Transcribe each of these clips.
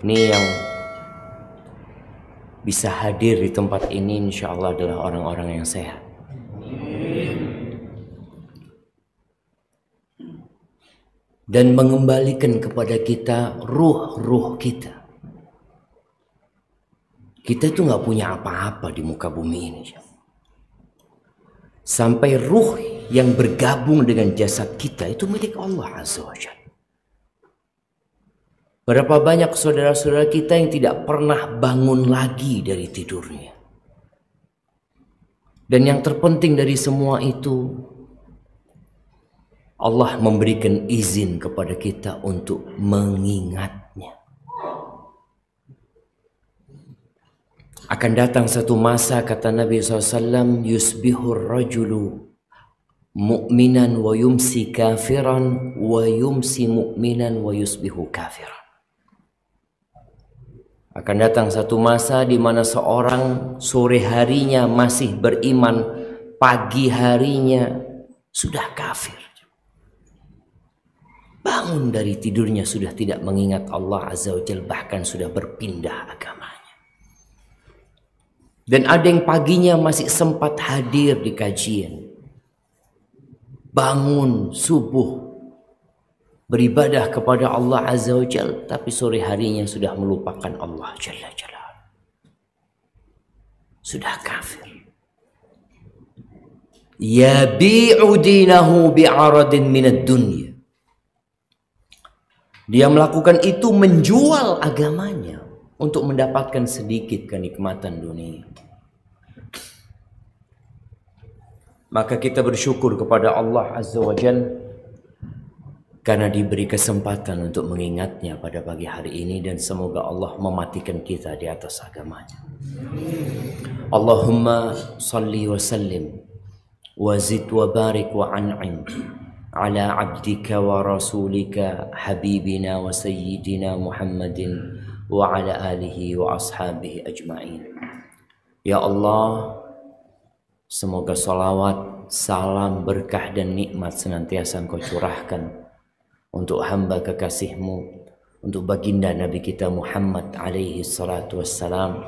Ini yang bisa hadir di tempat ini insya Allah adalah orang-orang yang sehat. Dan mengembalikan kepada kita ruh-ruh kita. Kita itu nggak punya apa-apa di muka bumi ini. Sampai ruh yang bergabung dengan jasad kita itu milik Allah Azza wa Jalla. Berapa banyak saudara-saudara kita yang tidak pernah bangun lagi dari tidurnya. Dan yang terpenting dari semua itu, Allah memberikan izin kepada kita untuk mengingatnya. Akan datang satu masa, kata Nabi SAW, yusbihur rajulu mu'minan wa yumsi kafiran wa yumsi mu'minan wa yusbihu kafiran. Akan datang satu masa di mana seorang sore harinya masih beriman, pagi harinya sudah kafir. Bangun dari tidurnya sudah tidak mengingat Allah Azza wa Jalla, bahkan sudah berpindah agamanya. Dan ada yang paginya masih sempat hadir di kajian. Bangun subuh, beribadah kepada Allah Azza wa Jalla, tapi sore harinya sudah melupakan Allah Jalla Jalla. Sudah kafir. Yabi'u dinahu bi'aradin minad dunya. Dia melakukan itu, menjual agamanya untuk mendapatkan sedikit kenikmatan dunia. Maka kita bersyukur kepada Allah Azza wa Jalla karena diberi kesempatan untuk mengingatnya pada pagi hari ini, dan semoga Allah mematikan kita di atas agamanya. Allahumma salli wa sallim wa zid wa barik wa an'im ala abdika wa rasulika habibina wa sayyidina Muhammadin wa ala alihi wa ashabihi ajma'in. Ya Allah, semoga salawat, salam, berkah dan nikmat senantiasa Engkau curahkan untuk hamba kekasih-Mu, untuk baginda Nabi kita Muhammad alaihi salatu wassalam,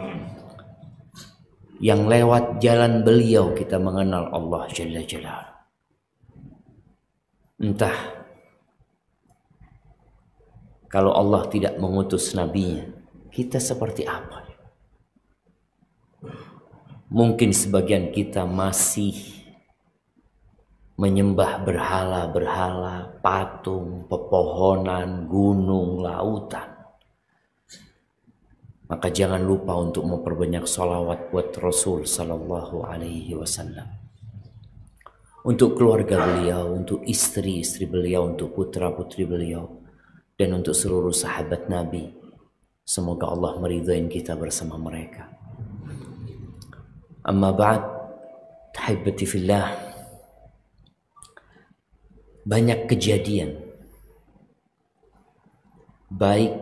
yang lewat jalan beliau kita mengenal Allah Jalla Jalla. Entah kalau Allah tidak mengutus nabinya, kita seperti apa? Mungkin sebagian kita masih menyembah berhala-berhala, patung, pepohonan, gunung, lautan. Maka jangan lupa untuk memperbanyak salawat buat Rasul Sallallahu Alaihi Wasallam. Untuk keluarga beliau, untuk istri-istri beliau, untuk putra-putri beliau, dan untuk seluruh sahabat Nabi. Semoga Allah meridai kita bersama mereka. Amma ba'd, tahibati fillah. Banyak kejadian, baik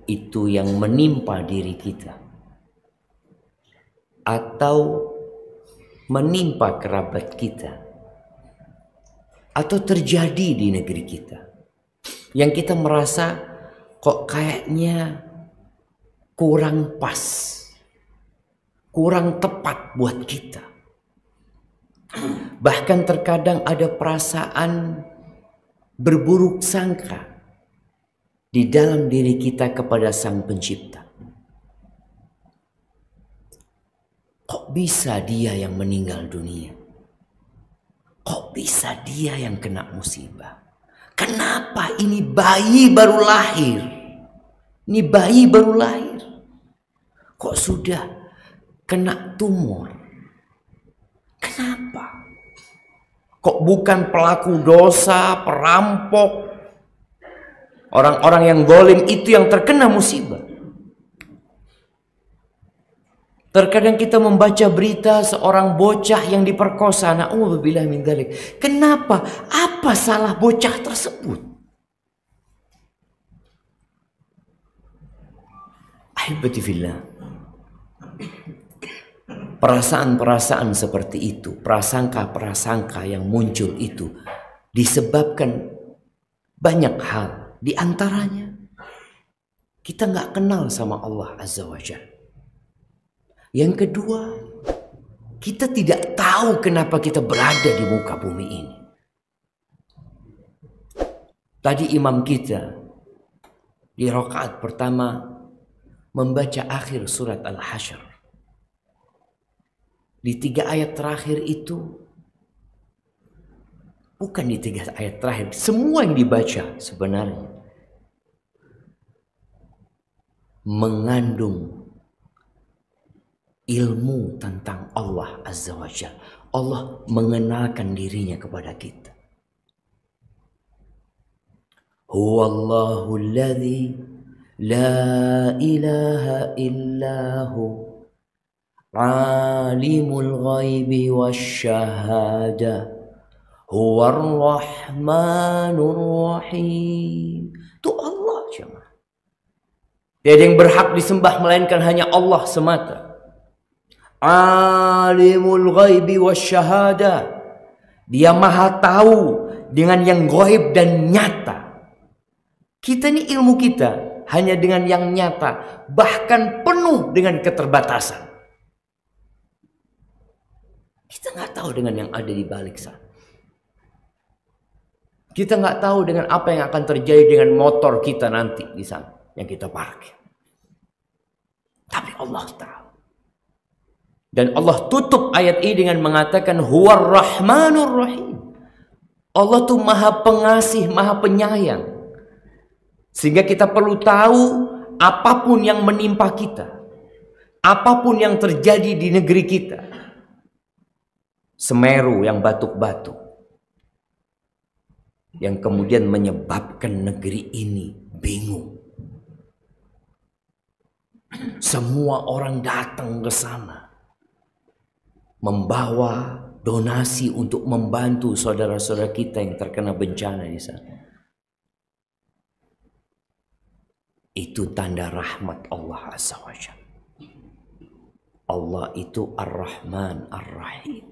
itu yang menimpa diri kita atau menimpa kerabat kita, atau terjadi di negeri kita, yang kita merasa kok kayaknya kurang pas, kurang tepat buat kita. Bahkan terkadang ada perasaan berburuk sangka di dalam diri kita kepada Sang Pencipta. Kok bisa dia yang meninggal dunia? Kok bisa dia yang kena musibah? Kenapa ini bayi baru lahir? Ini bayi baru lahir. Kok sudah kena tumor? Kenapa? Kok bukan pelaku dosa, perampok, orang-orang yang zalim itu yang terkena musibah? Terkadang kita membaca berita seorang bocah yang diperkosa. Na'udzubillah min dzalik. Kenapa? Apa salah bocah tersebut? Ahibati fillah. Perasaan-perasaan seperti itu, prasangka-prasangka yang muncul itu disebabkan banyak hal. Di antaranya Kita nggak kenal sama Allah Azza wa Jalla. Yang kedua, kita tidak tahu kenapa kita berada di muka bumi ini. Tadi imam kita di rakaat pertama membaca akhir surat Al-Hasyr. Di 3 ayat terakhir itu, bukan di 3 ayat terakhir, semua yang dibaca sebenarnya mengandung ilmu tentang Allah Azza wa Jalla. Allah mengenalkan dirinya kepada kita. Huwallahu alladzi la ilaha illahu alimul ghaibi wasyahada huwar rahmanur rahim. Itu Allah jemaah. Tiada yang berhak disembah melainkan hanya Allah semata. Alimul ghaibi wasyahada. Dia maha tahu dengan yang gaib dan nyata. Kita ini ilmu kita hanya dengan yang nyata, bahkan penuh dengan keterbatasan. Kita nggak tahu dengan yang ada di balik sana. Kita nggak tahu dengan apa yang akan terjadi dengan motor kita nanti di sana yang kita parkir. Tapi Allah tahu. Dan Allah tutup ayat ini dengan mengatakan Huwar Rahmanur Rahim. Allah tuh maha pengasih, maha penyayang. Sehingga kita perlu tahu apapun yang menimpa kita, apapun yang terjadi di negeri kita. Semeru yang batuk-batuk, yang kemudian menyebabkan negeri ini bingung. Semua orang datang ke sana membawa donasi untuk membantu saudara-saudara kita yang terkena bencana di sana. Itu tanda rahmat Allah Azza wa Jalla. Allah itu Ar-Rahman Ar-Rahim.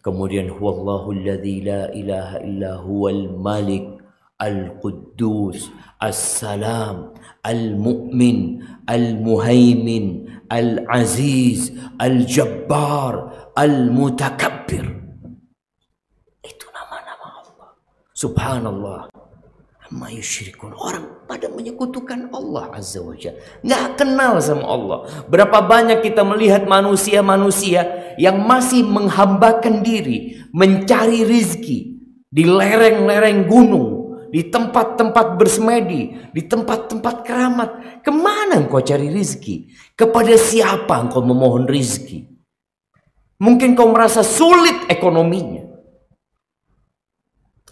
Kemudian huwallahu alladzi la ilaha illa huwal malik al-quddus as-salam al-mu'min al-muhaimin al-aziz al-jabbar al-mutakabbir. Itu nama-nama Allah. Subhanallah amma yusyrikun. Orang pada menyekutukan Allah Azza wa Jalla, nggak kenal sama Allah. Berapa banyak kita melihat manusia-manusia yang masih menghambakan diri mencari rizki di lereng-lereng gunung, di tempat-tempat bersemedi, di tempat-tempat keramat. Kemana engkau cari rizki? Kepada siapa engkau memohon rizki? Mungkin kau merasa sulit ekonominya,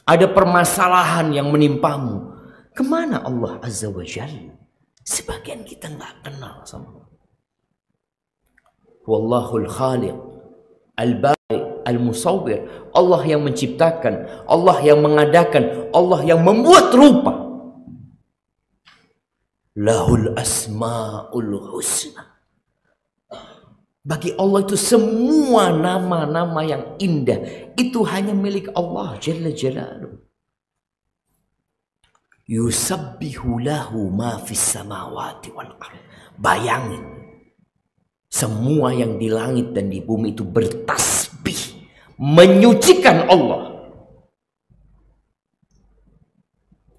ada permasalahan yang menimpamu. Kemana Allah Azza wa Jalla? Sebagian kita nggak kenal sama Allah. Wallahul khaliq al-bari al-musawwir. Allah yang menciptakan, Allah yang mengadakan, Allah yang membuat rupa. Lahul asmaul husna. Bagi Allah itu semua nama-nama yang indah itu hanya milik Allah Jalla Jalaluh. Yusabbihu lahu ma fis samawati wal ardh. Bayangin, semua yang di langit dan di bumi itu bertasbih, menyucikan Allah.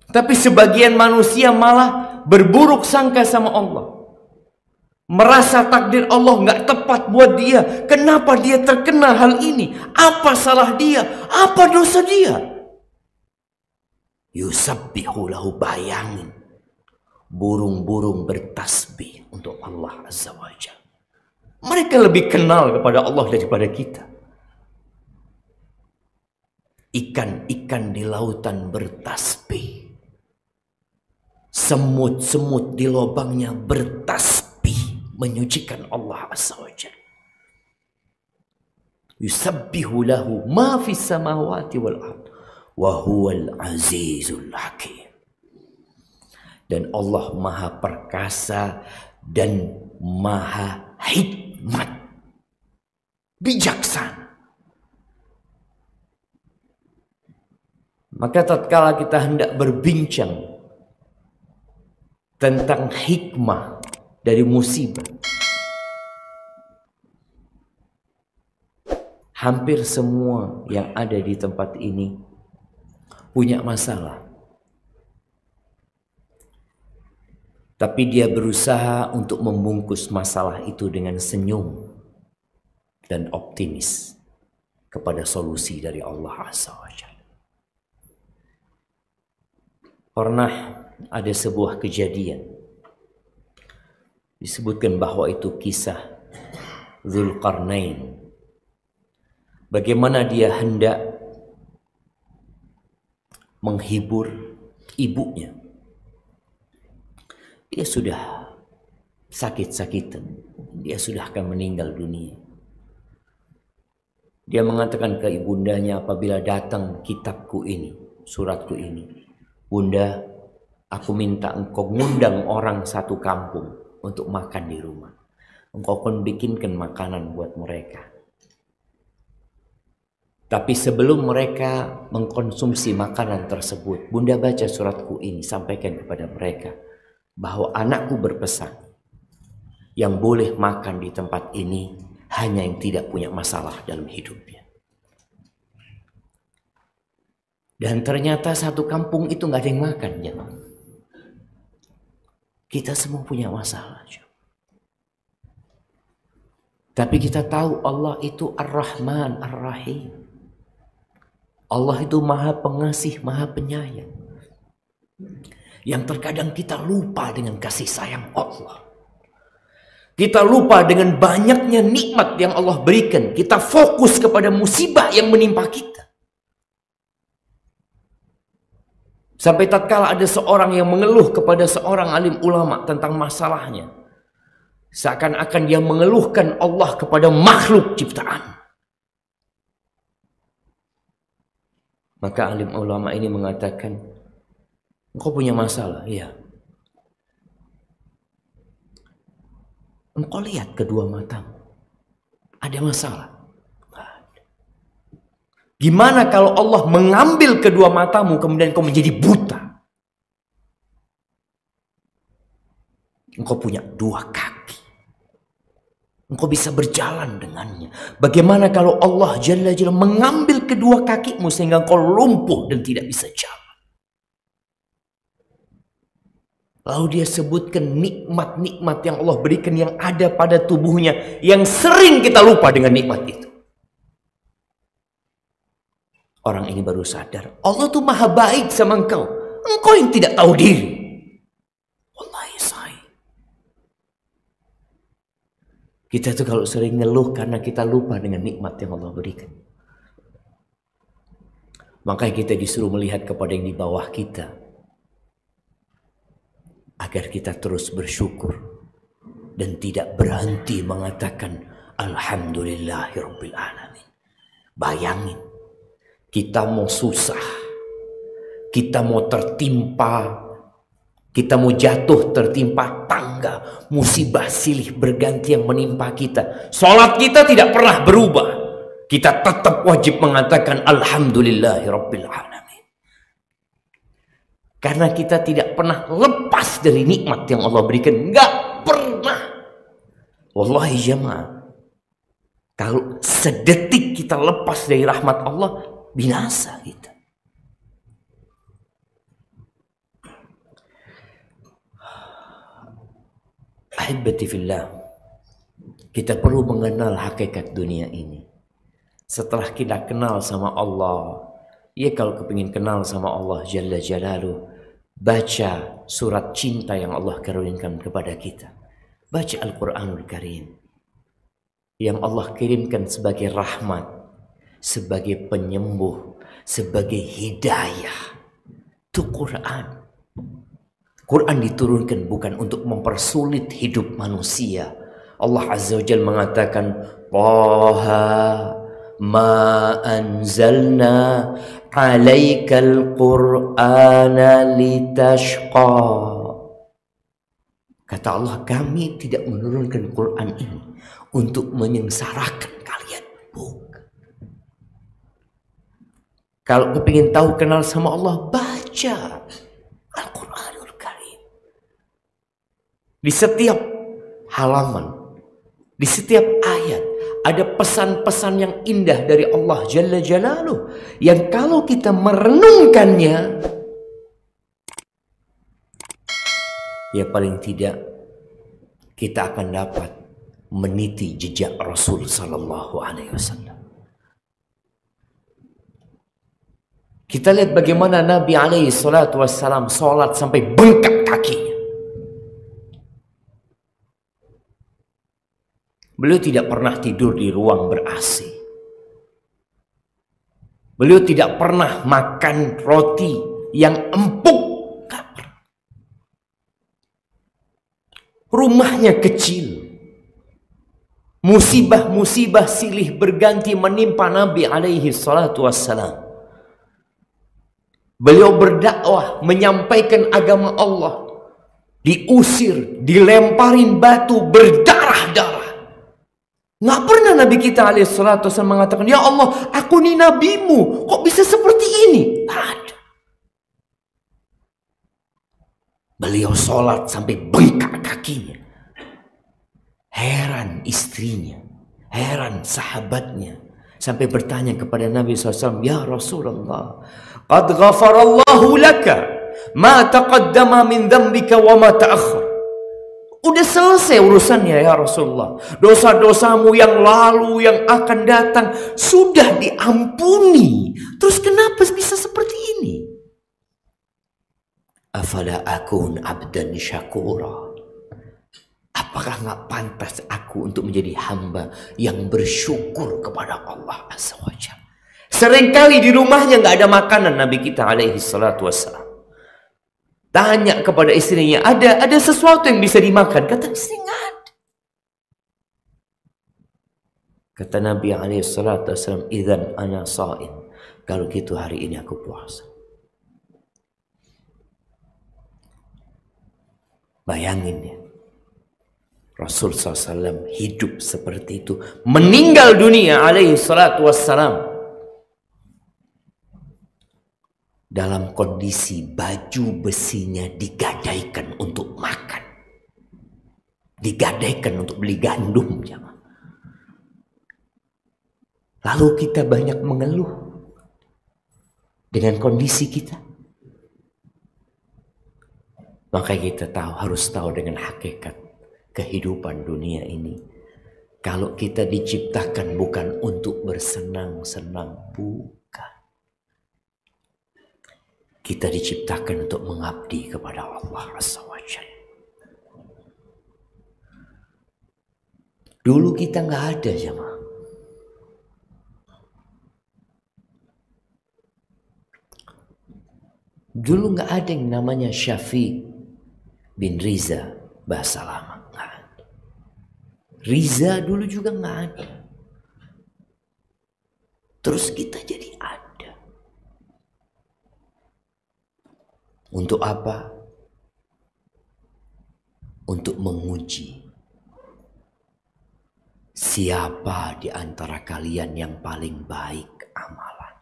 Tapi sebagian manusia malah berburuk sangka sama Allah. Merasa takdir Allah nggak tepat buat dia. Kenapa dia terkena hal ini? Apa salah dia? Apa dosa dia? Yusabbihu lahu. Bayangin, burung-burung bertasbih untuk Allah Azza wa Jalla. Mereka lebih kenal kepada Allah daripada kita. Ikan-ikan di lautan bertasbih. Semut-semut di lubangnya bertasbih, menyucikan Allah Azza wa Jalla. Yusabbihu lahu ma fis samawati wal ardh wa huwal azizul hakim. Dan Allah maha perkasa dan maha hikmat, bijaksana. Maka tatkala kita hendak berbincang tentang hikmah dari musibah. Hampir semua yang ada di tempat ini punya masalah. Tapi dia berusaha untuk membungkus masalah itu dengan senyum dan optimis kepada solusi dari Allah Azza wa Jalla. Pernah ada sebuah kejadian disebutkan bahwa itu kisah Dzulqarnain. Bagaimana dia hendak menghibur ibunya. Dia sudah sakit-sakitan. Dia sudah akan meninggal dunia. Dia mengatakan ke ibundanya apabila datang kitabku ini, suratku ini, Bunda, aku minta engkau ngundang orang satu kampung untuk makan di rumah. Engkau akan bikinkan makanan buat mereka. Tapi sebelum mereka mengkonsumsi makanan tersebut, Bunda baca suratku ini, sampaikan kepada mereka bahwa anakku berpesan, yang boleh makan di tempat ini hanya yang tidak punya masalah dalam hidupnya. Dan ternyata satu kampung itu nggak ada yang makan, jemaah. Kita semua punya masalah. Tapi kita tahu Allah itu Ar-Rahman Ar-Rahim. Allah itu Maha Pengasih, Maha Penyayang. Yang terkadang kita lupa dengan kasih sayang Allah. Kita lupa dengan banyaknya nikmat yang Allah berikan. Kita fokus kepada musibah yang menimpa kita. Sampai tatkala ada seorang yang mengeluh kepada seorang alim ulama tentang masalahnya, seakan-akan dia mengeluhkan Allah kepada makhluk ciptaan. Maka alim ulama ini mengatakan, engkau punya masalah? Iya. Engkau lihat kedua matamu, ada masalah? Gimana kalau Allah mengambil kedua matamu kemudian kau menjadi buta? Engkau punya dua kaki, engkau bisa berjalan dengannya. Bagaimana kalau Allah Jalla Jalla mengambil kedua kakimu sehingga engkau lumpuh dan tidak bisa jalan? Lalu dia sebutkan nikmat-nikmat yang Allah berikan yang ada pada tubuhnya, yang sering kita lupa dengan nikmat itu. Orang ini baru sadar, Allah tuh maha baik sama engkau. Engkau yang tidak tahu diri. Wallahi sayang. Kita tuh kalau sering ngeluh karena kita lupa dengan nikmat yang Allah berikan. Makanya kita disuruh melihat kepada yang di bawah kita, agar kita terus bersyukur dan tidak berhenti mengatakan Alhamdulillahirabbil alamin. Bayangin, kita mau susah, kita mau tertimpa, kita mau jatuh tertimpa tangga, musibah silih berganti yang menimpa kita. Salat kita tidak pernah berubah. Kita tetap wajib mengatakan Alhamdulillahirabbil alamin. Karena kita tidak pernah lepas dari nikmat yang Allah berikan. Enggak pernah. Wallahi jemaah, kalau sedetik kita lepas dari rahmat Allah, binasa kita. Ahibati fillah, kita perlu mengenal hakikat dunia ini. Setelah kita kenal sama Allah, ya kalau kepingin kenal sama Allah Jalla Jalaluh, baca surat cinta yang Allah karuniakan kepada kita. Baca Al-Quranul Karim yang Allah kirimkan sebagai rahmat, sebagai penyembuh, sebagai hidayah. Itu Quran. Quran diturunkan bukan untuk mempersulit hidup manusia. Allah Azza wa Jalla mengatakan, Taha ma anzalna alaikal Qur'ana litashqa. Kata Allah, kami tidak menurunkan Quran ini untuk menyengsarakan kalian. Bukan. Kalau kepingin tahu kenal sama Allah, baca Al-Quranul Karim. Di setiap halaman, di setiap ayat ada pesan-pesan yang indah dari Allah Jalla Jalaluh, yang kalau kita merenungkannya, ya paling tidak kita akan dapat meniti jejak Rasul Sallallahu Alaihi Wasallam. Kita lihat bagaimana Nabi Alaihi Salatu Wassalam sholat sampai bengkak kakinya. Beliau tidak pernah tidur di ruang ber-AC. Beliau tidak pernah makan roti yang empuk. Rumahnya kecil. Musibah-musibah silih berganti menimpa Nabi alaihi salatu wassalam. Beliau berdakwah, menyampaikan agama Allah. Diusir, dilemparin batu, berdarah-darah. Nggak pernah Nabi kita alaihi salatu wassalam mengatakan, "Ya Allah, aku ini nabimu, kok bisa seperti ini?" Tak ada. Beliau sholat sampai bengkak kakinya. Heran istrinya, heran sahabatnya, sampai bertanya kepada Nabi SAW, "Ya Rasulullah, qad ghafarallahu laka ma taqaddama min dhanbika wa ma ta'akhkhar." Udah selesai urusannya ya Rasulullah. Dosa-dosamu yang lalu, yang akan datang sudah diampuni. Terus kenapa bisa seperti ini? Afala akun abdan syakura. Apakah nggak pantas aku untuk menjadi hamba yang bersyukur kepada Allah Azza wa Jalla? Seringkali di rumahnya nggak ada makanan Nabi kita alaihi salatu wassalam. Tanya kepada istrinya, ada sesuatu yang bisa dimakan? Kata istri, nggak ada. Kata Nabi alaihi salatu wassalam, "Idzan ana shaim." Kalau gitu hari ini aku puasa. Bayangin ya, Rasul SAW hidup seperti itu, meninggal dunia alaihi salatu wassalam dalam kondisi baju besinya digadaikan untuk makan, digadaikan untuk beli gandum. Lalu kita banyak mengeluh dengan kondisi kita. Maka kita harus tahu dengan hakikat kehidupan dunia ini. Kalau kita diciptakan bukan untuk bersenang-senang, bukan. Kita diciptakan untuk mengabdi kepada Allah Azza wa Jalla. Dulu kita nggak ada jemaah. Dulu nggak ada yang namanya Syafiq bin Riza, bahasa lama nggak ada. Riza dulu juga nggak ada. Terus kita jadi ada. Untuk apa? Untuk menguji siapa di antara kalian yang paling baik amalan.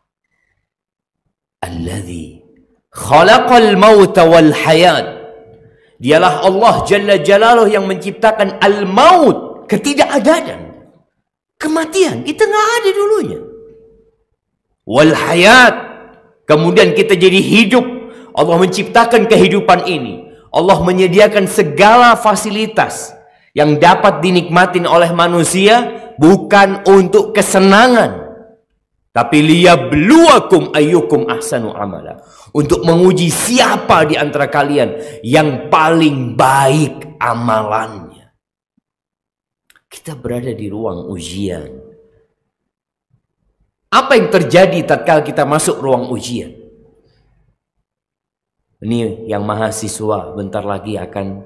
Alladzi khalaqal mauta wal hayat. Dialah Allah Jalla Jalaluh yang menciptakan al-maut, ketidakadaan, kematian. Kita nggak ada dulunya. Wal hayat, kemudian kita jadi hidup. Allah menciptakan kehidupan ini. Allah menyediakan segala fasilitas yang dapat dinikmatin oleh manusia bukan untuk kesenangan, tapi liyabluwakum ayyukum ahsanu amala. Untuk menguji siapa di antara kalian yang paling baik amalannya. Kita berada di ruang ujian. Apa yang terjadi tatkala kita masuk ruang ujian? Ini yang mahasiswa bentar lagi akan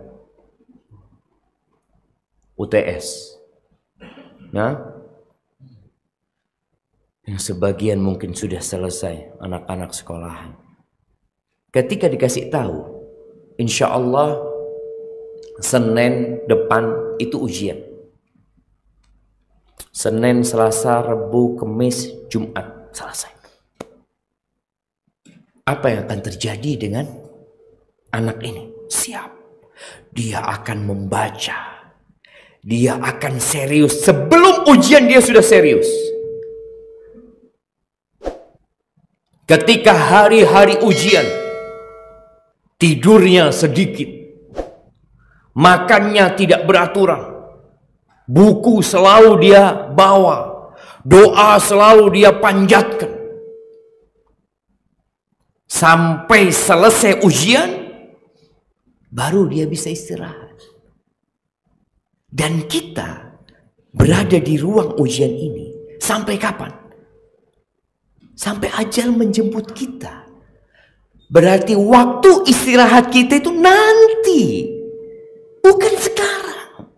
UTS. Nah, yang sebagian mungkin sudah selesai, anak-anak sekolahan. Ketika dikasih tahu, insya Allah Senin depan itu ujian. Senin, Selasa, Rabu, Kamis, Jumat, selesai. Apa yang akan terjadi dengan anak ini? Siap. dia akan membaca, dia akan serius. Sebelum ujian dia sudah serius. Ketika hari-hari ujian, tidurnya sedikit, makannya tidak beraturan, buku selalu dia bawa, doa selalu dia panjatkan. Sampai selesai ujian, baru dia bisa istirahat. Dan kita berada di ruang ujian ini sampai kapan? Sampai ajal menjemput kita. Berarti waktu istirahat kita itu nanti, bukan sekarang.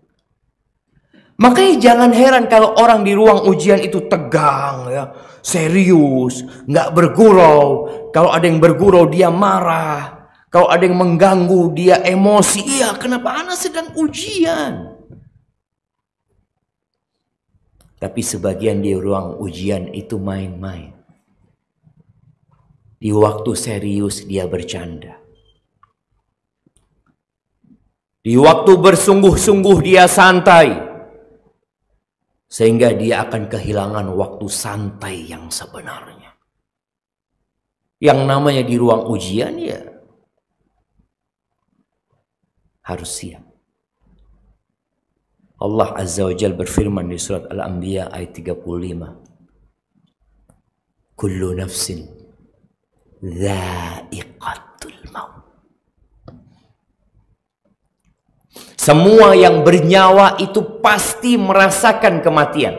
Makanya jangan heran kalau orang di ruang ujian itu tegang, ya, serius, nggak bergurau. Kalau ada yang bergurau dia marah. Kalau ada yang mengganggu dia emosi. Iya, kenapa anak sedang ujian? Tapi sebagian di ruang ujian itu main-main. Di waktu serius dia bercanda. Di waktu bersungguh-sungguh dia santai. Sehingga dia akan kehilangan waktu santai yang sebenarnya. Yang namanya di ruang ujian ya harus siap. Allah Azza wa Jalla berfirman di surat Al-Anbiya ayat 35. Kullu nafsin dha'iqatul maut. Semua yang bernyawa itu pasti merasakan kematian.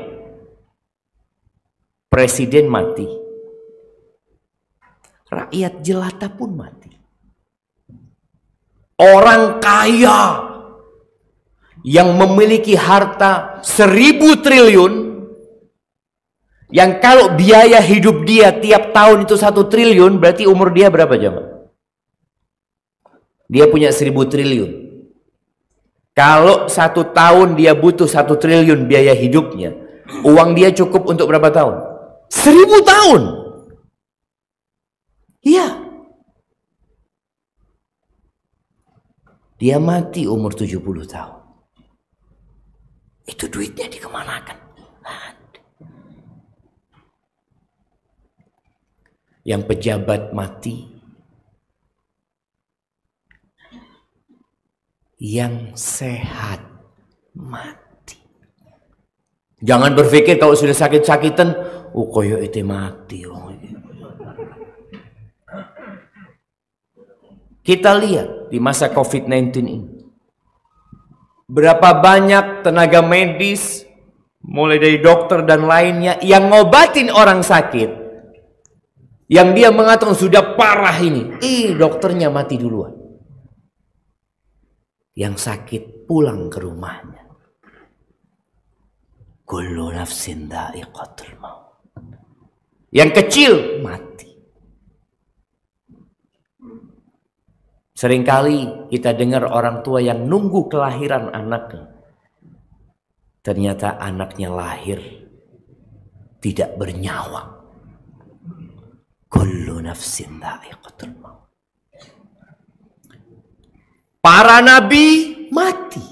Presiden mati. Rakyat jelata pun mati. Orang kaya yang memiliki harta 1.000 triliun, yang kalau biaya hidup dia tiap tahun itu 1 triliun, berarti umur dia berapa jemaah? Dia punya 1.000 triliun. Kalau 1 tahun dia butuh 1 triliun biaya hidupnya, uang dia cukup untuk berapa tahun? 1.000 tahun. Iya. Dia mati umur 70 tahun. Itu duitnya dikemanakan? Yang pejabat mati, yang sehat mati. Jangan berpikir kalau sudah sakit-sakitan, koyo itu mati. Kita lihat di masa COVID-19 ini, berapa banyak tenaga medis, mulai dari dokter dan lainnya, yang ngobatin orang sakit, yang dia mengatakan sudah parah ini, dokternya mati duluan. Yang sakit pulang ke rumahnya. Kullu nafsin dha'iqatul maut. Yang kecil mati. Seringkali kita dengar orang tua yang nunggu kelahiran anaknya. Ternyata anaknya lahir tidak bernyawa. Kullu nafsin dha'iqatul maut. Para nabi mati.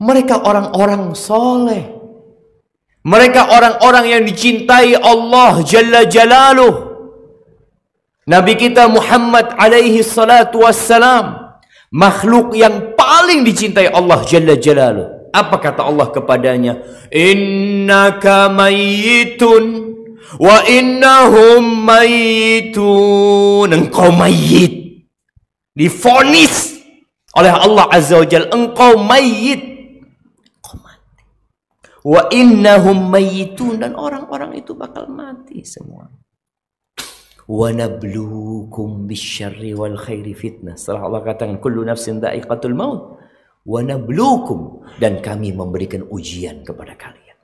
Mereka orang-orang soleh. Mereka orang-orang yang dicintai Allah Jalla Jalaluh. Nabi kita Muhammad alaihi salatu wassalam, makhluk yang paling dicintai Allah Jalla Jalaluh. Apa kata Allah kepadanya? Innaka mayyitun wa innahum mayyitun. Engkau mayit. Divonis oleh Allah Azza wa Jalla, engkau mayit, engkau mati. Wa innahum mayyitun, dan orang-orang itu bakal mati semua. Wa nabluukum bisyarri wal khairi fitnah. Setelah Allah katakan kullu nafsin dha'iqatul maut, wa nabluukum, dan kami memberikan ujian kepada kalian.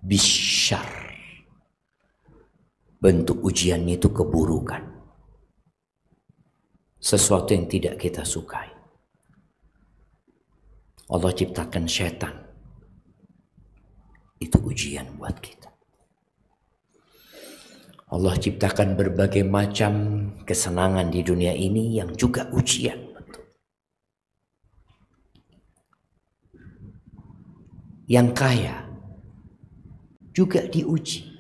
Bisyarr, bentuk ujiannya itu keburukan. Sesuatu yang tidak kita sukai. Allah ciptakan setan. Itu ujian buat kita. Allah ciptakan berbagai macam kesenangan di dunia ini yang juga ujian. Yang kaya juga diuji.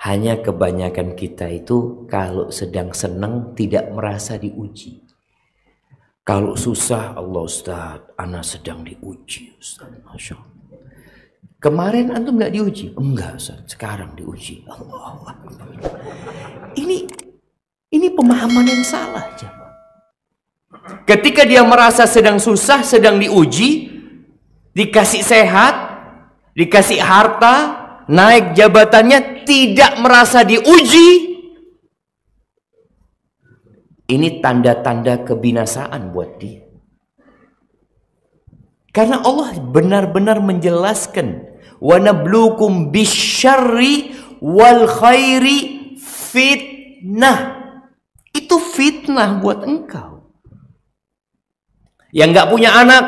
Hanya kebanyakan kita itu kalau sedang senang tidak merasa diuji. Kalau susah, Allah Ustaz, ana sedang diuji Ustaz. Masya Allah. Kemarin antum nggak diuji? Enggak Ustaz, sekarang diuji. Allah. Ini pemahaman yang salah. Ketika dia merasa sedang susah, sedang diuji, dikasih sehat, dikasih harta, naik jabatannya, tidak merasa diuji, ini tanda-tanda kebinasaan buat dia. Karena Allah benar-benar menjelaskan, wa nabluukum bisyarri wal khairi fitnah. Itu fitnah buat engkau. Yang nggak punya anak,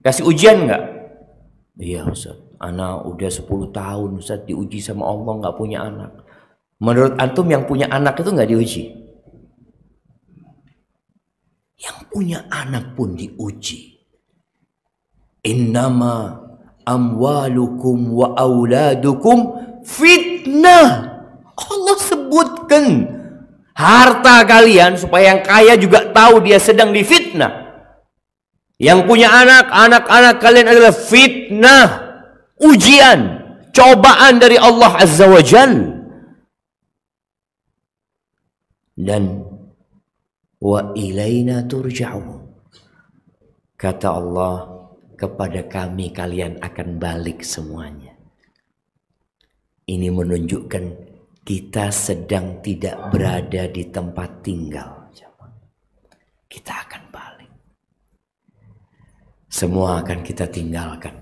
kasih ujian nggak? Iya Ustaz, anak udah 10 tahun Ustaz diuji sama Allah nggak punya anak. Menurut antum yang punya anak itu nggak diuji? Yang punya anak pun diuji. Innama amwalukum wa auladukum fitnah. Allah sebutkan harta kalian supaya yang kaya juga tahu dia sedang difitnah. Yang punya anak, anak-anak kalian adalah fitnah, ujian, cobaan dari Allah Azza wa Jal. Dan wa ilaina turja'un. Kata Allah, kepada kami kalian akan balik semuanya. Ini menunjukkan kita sedang tidak berada di tempat tinggal. Kita akan balik. Semua akan kita tinggalkan.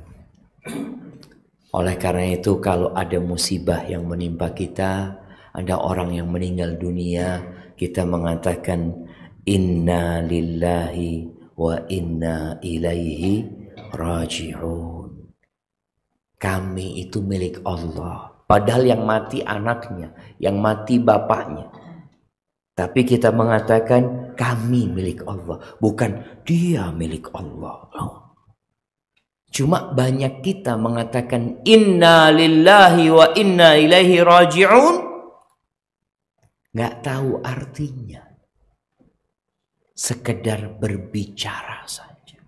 Oleh karena itu kalau ada musibah yang menimpa kita, ada orang yang meninggal dunia, kita mengatakan inna lillahi wa inna ilaihi raji'un. Kami itu milik Allah. Padahal yang mati anaknya, yang mati bapaknya. Tapi kita mengatakan kami milik Allah, bukan dia milik Allah. Cuma banyak kita mengatakan inna lillahi wa inna ilaihi raji'un, nggak tahu artinya. Sekedar berbicara saja.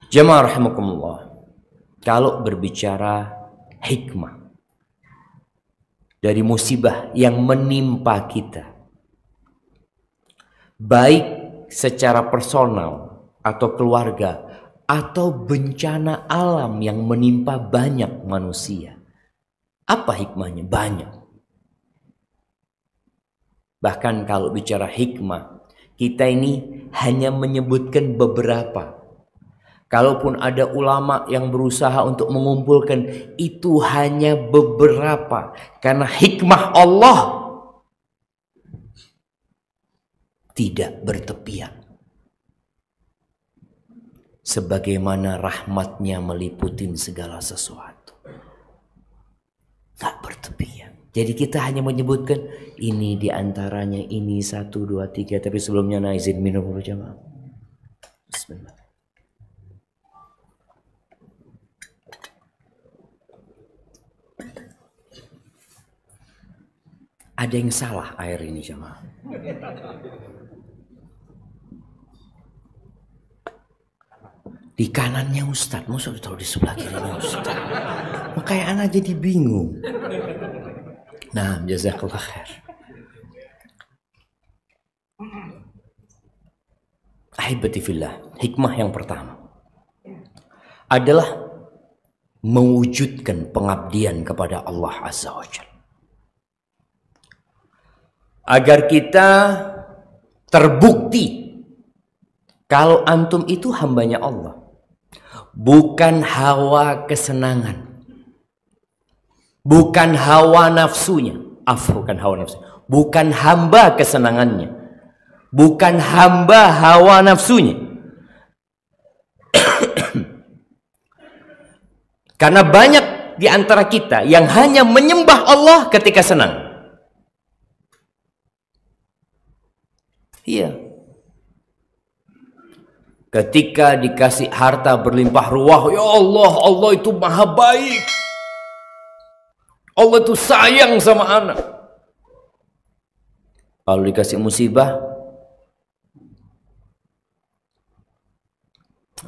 Jemaah rahimakumullah, kalau berbicara hikmah dari musibah yang menimpa kita, baik secara personal atau keluarga, atau bencana alam yang menimpa banyak manusia, apa hikmahnya? Banyak. Bahkan kalau bicara hikmah, kita ini hanya menyebutkan beberapa. Kalaupun ada ulama yang berusaha untuk mengumpulkan, itu hanya beberapa. Karena hikmah Allah tidak bertepian. Sebagaimana rahmatnya meliputi segala sesuatu. Gak bertepian. Jadi kita hanya menyebutkan ini diantaranya, ini 1, 2, 3. Tapi sebelumnya izin minum dulu jemaah. Bismillah. Ada yang salah air ini jemaah. Di kanannya Ustadz, masa ditaruh di sebelah kirinya Ustadz? Makanya anak jadi bingung. Nah, jazakallah khair. Ahibati fillah, hikmah yang pertama adalah mewujudkan pengabdian kepada Allah Azza wa Jalla. Agar kita terbukti kalau antum itu hambanya Allah, bukan hawa kesenangan, bukan hawa nafsunya, bukan hawa nafsu, bukan hamba kesenangannya, bukan hamba hawa nafsunya. Karena banyak di antara kita yang hanya menyembah Allah ketika senang. Iya. Ketika dikasih harta berlimpah ruah, ya Allah, Allah itu maha baik. Allah itu sayang sama anak. Kalau dikasih musibah,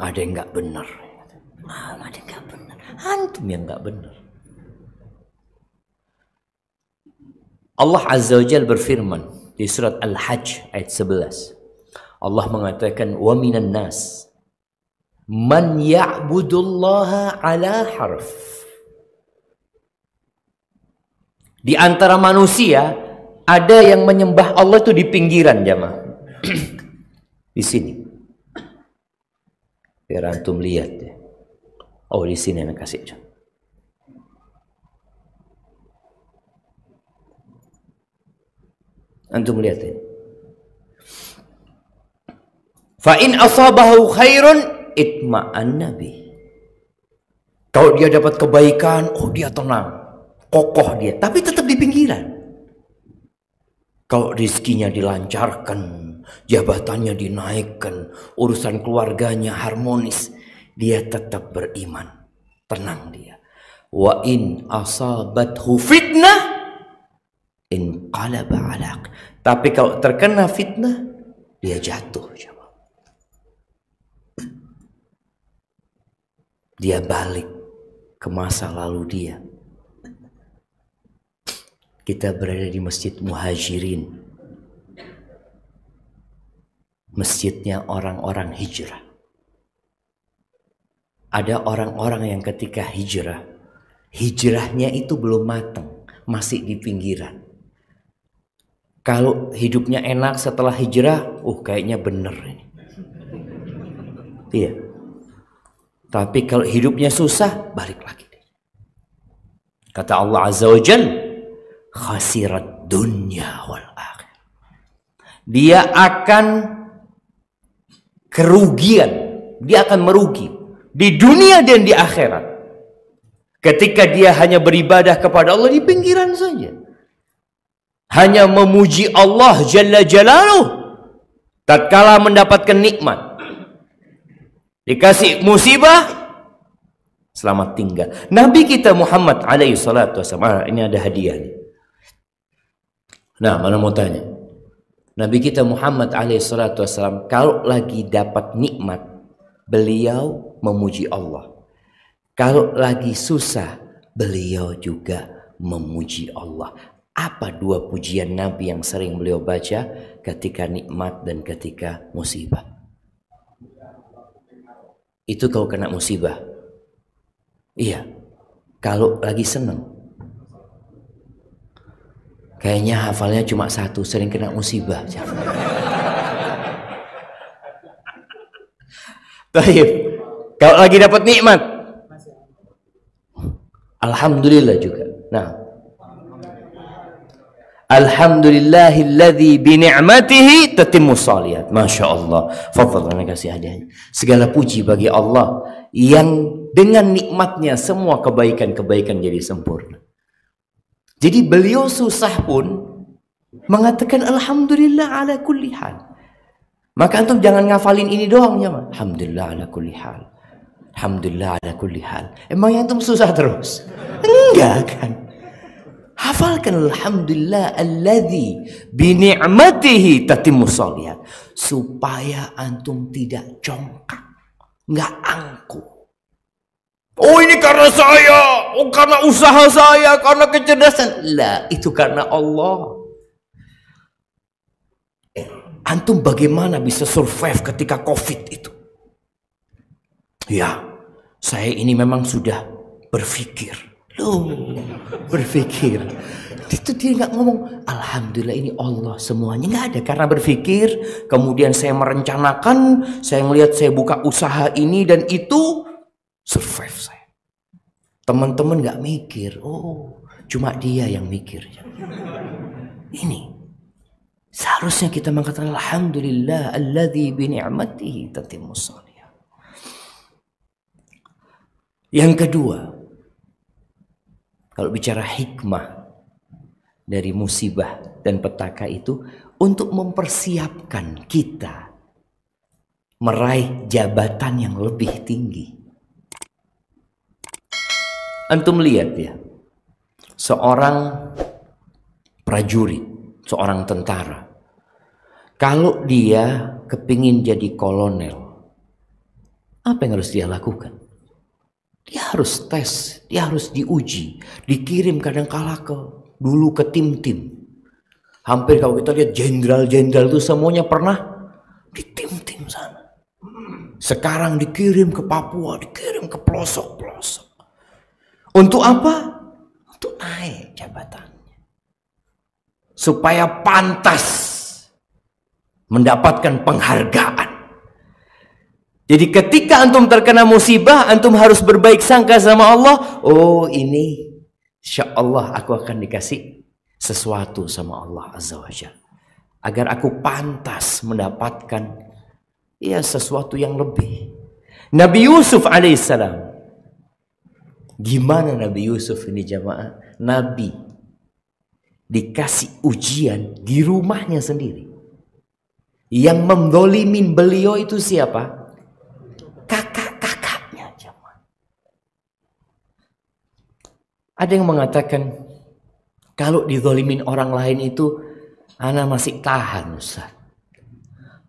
ada yang nggak benar. Ada yang nggak benar. Antum yang nggak benar. Allah Azza wa Jalla berfirman di surat Al-Hajj ayat 11. Allah mengatakan, wa minan nas man ya'budullaha ala harf. Di antara manusia ada yang menyembah Allah itu di pinggiran, jamaah. Di sini. Biar antum lihat ya. Oh, di sini anak kasih. Antum lihat ya. Fa in asabahu khairun itma'anna bih. Kalau dia dapat kebaikan, oh dia tenang, kokoh dia, tapi tetap di pinggiran. Kalau rizkinya dilancarkan, jabatannya dinaikkan, urusan keluarganya harmonis, dia tetap beriman, tenang dia. Wa in asabathu fitnah inqalaba alaq. Tapi kalau terkena fitnah, dia jatuh. Dia balik ke masa lalu dia. Kita berada di Masjid Muhajirin. Masjidnya orang-orang hijrah. Ada orang-orang yang ketika hijrah, hijrahnya itu belum matang, masih di pinggiran. Kalau hidupnya enak setelah hijrah, kayaknya bener ini. Iya. Tapi kalau hidupnya susah, balik lagi. Kata Allah Azza wa Jalla, khasirat dunya wal akhir. Dia akan kerugian, dia akan merugi di dunia dan di akhirat. Ketika dia hanya beribadah kepada Allah di pinggiran saja, hanya memuji Allah Jalla Jalaluh, tatkala mendapatkan nikmat, dikasih musibah, selamat tinggal. Nabi kita Muhammad alaihi salatu wasallam, ini ada hadiah nih. Nah, mana mau tanya? Nabi kita Muhammad alaihi salatu wasallam kalau lagi dapat nikmat, beliau memuji Allah. Kalau lagi susah, beliau juga memuji Allah. Apa dua pujian Nabi yang sering beliau baca ketika nikmat dan ketika musibah? Itu kalau kena musibah. Iya. Kalau lagi seneng. Kayaknya hafalnya cuma satu, sering kena musibah. Baik. Kalau lagi dapat nikmat, alhamdulillah juga. Nah, alhamdulillahilladzi bi ni'matihi tatimmus shalihat. Masya Allah. Fadhal, ana kasih hadiahnya. Segala puji bagi Allah yang dengan nikmatnya semua kebaikan-kebaikan jadi sempurna. Jadi beliau susah pun mengatakan alhamdulillah ala kulli hal. Maka antum jangan ngafalin ini doang ya, man. Alhamdulillah ala kulli hal. Alhamdulillah ala kulli hal. Emang antum susah terus? Enggak kan? Hafalkan alhamdulillah alladzi bi ni'matihi tatimmus shalihat, supaya antum tidak congkak, enggak angkuh. Oh, ini karena saya, oh karena usaha saya, karena kecerdasan. Lah, itu karena Allah. Antum bagaimana bisa survive ketika Covid itu? Ya, saya ini memang sudah berpikir. Loh, berpikir. Itu dia nggak ngomong, alhamdulillah ini Allah semuanya. Nggak ada, karena berpikir. Kemudian saya merencanakan, saya melihat saya buka usaha ini dan itu, survive saya. Teman-teman nggak mikir, oh cuma dia yang mikir. Ini seharusnya kita mengatakan alhamdulillah alladzi bi ni'matihi tatimmus shalihat. Yang kedua, Kalau bicara hikmah dari musibah dan petaka itu untuk mempersiapkan kita meraih jabatan yang lebih tinggi. Antum lihat ya, seorang prajurit, seorang tentara, kalau dia kepingin jadi kolonel, apa yang harus dia lakukan? Dia harus tes, dia harus diuji, dikirim kadang-kala dulu ke tim-tim. Hampir kalau kita lihat jenderal-jenderal itu semuanya pernah di tim-tim sana. Sekarang dikirim ke Papua, dikirim ke pelosok-pelosok. Untuk apa? Untuk naik jabatannya. Supaya pantas mendapatkan penghargaan. Jadi ketika antum terkena musibah, antum harus berbaik sangka sama Allah. Oh ini, insya Allah aku akan dikasih sesuatu sama Allah Azza wa Jalla. Agar aku pantas mendapatkan sesuatu yang lebih. Nabi Yusuf alaihissalam. Gimana Nabi Yusuf ini jamaah? Nabi dikasih ujian di rumahnya sendiri. Yang mendolimin beliau itu siapa? Kakak-kakaknya jamaah. Ada yang mengatakan kalau dizolimin orang lain itu ana masih tahan Ustaz.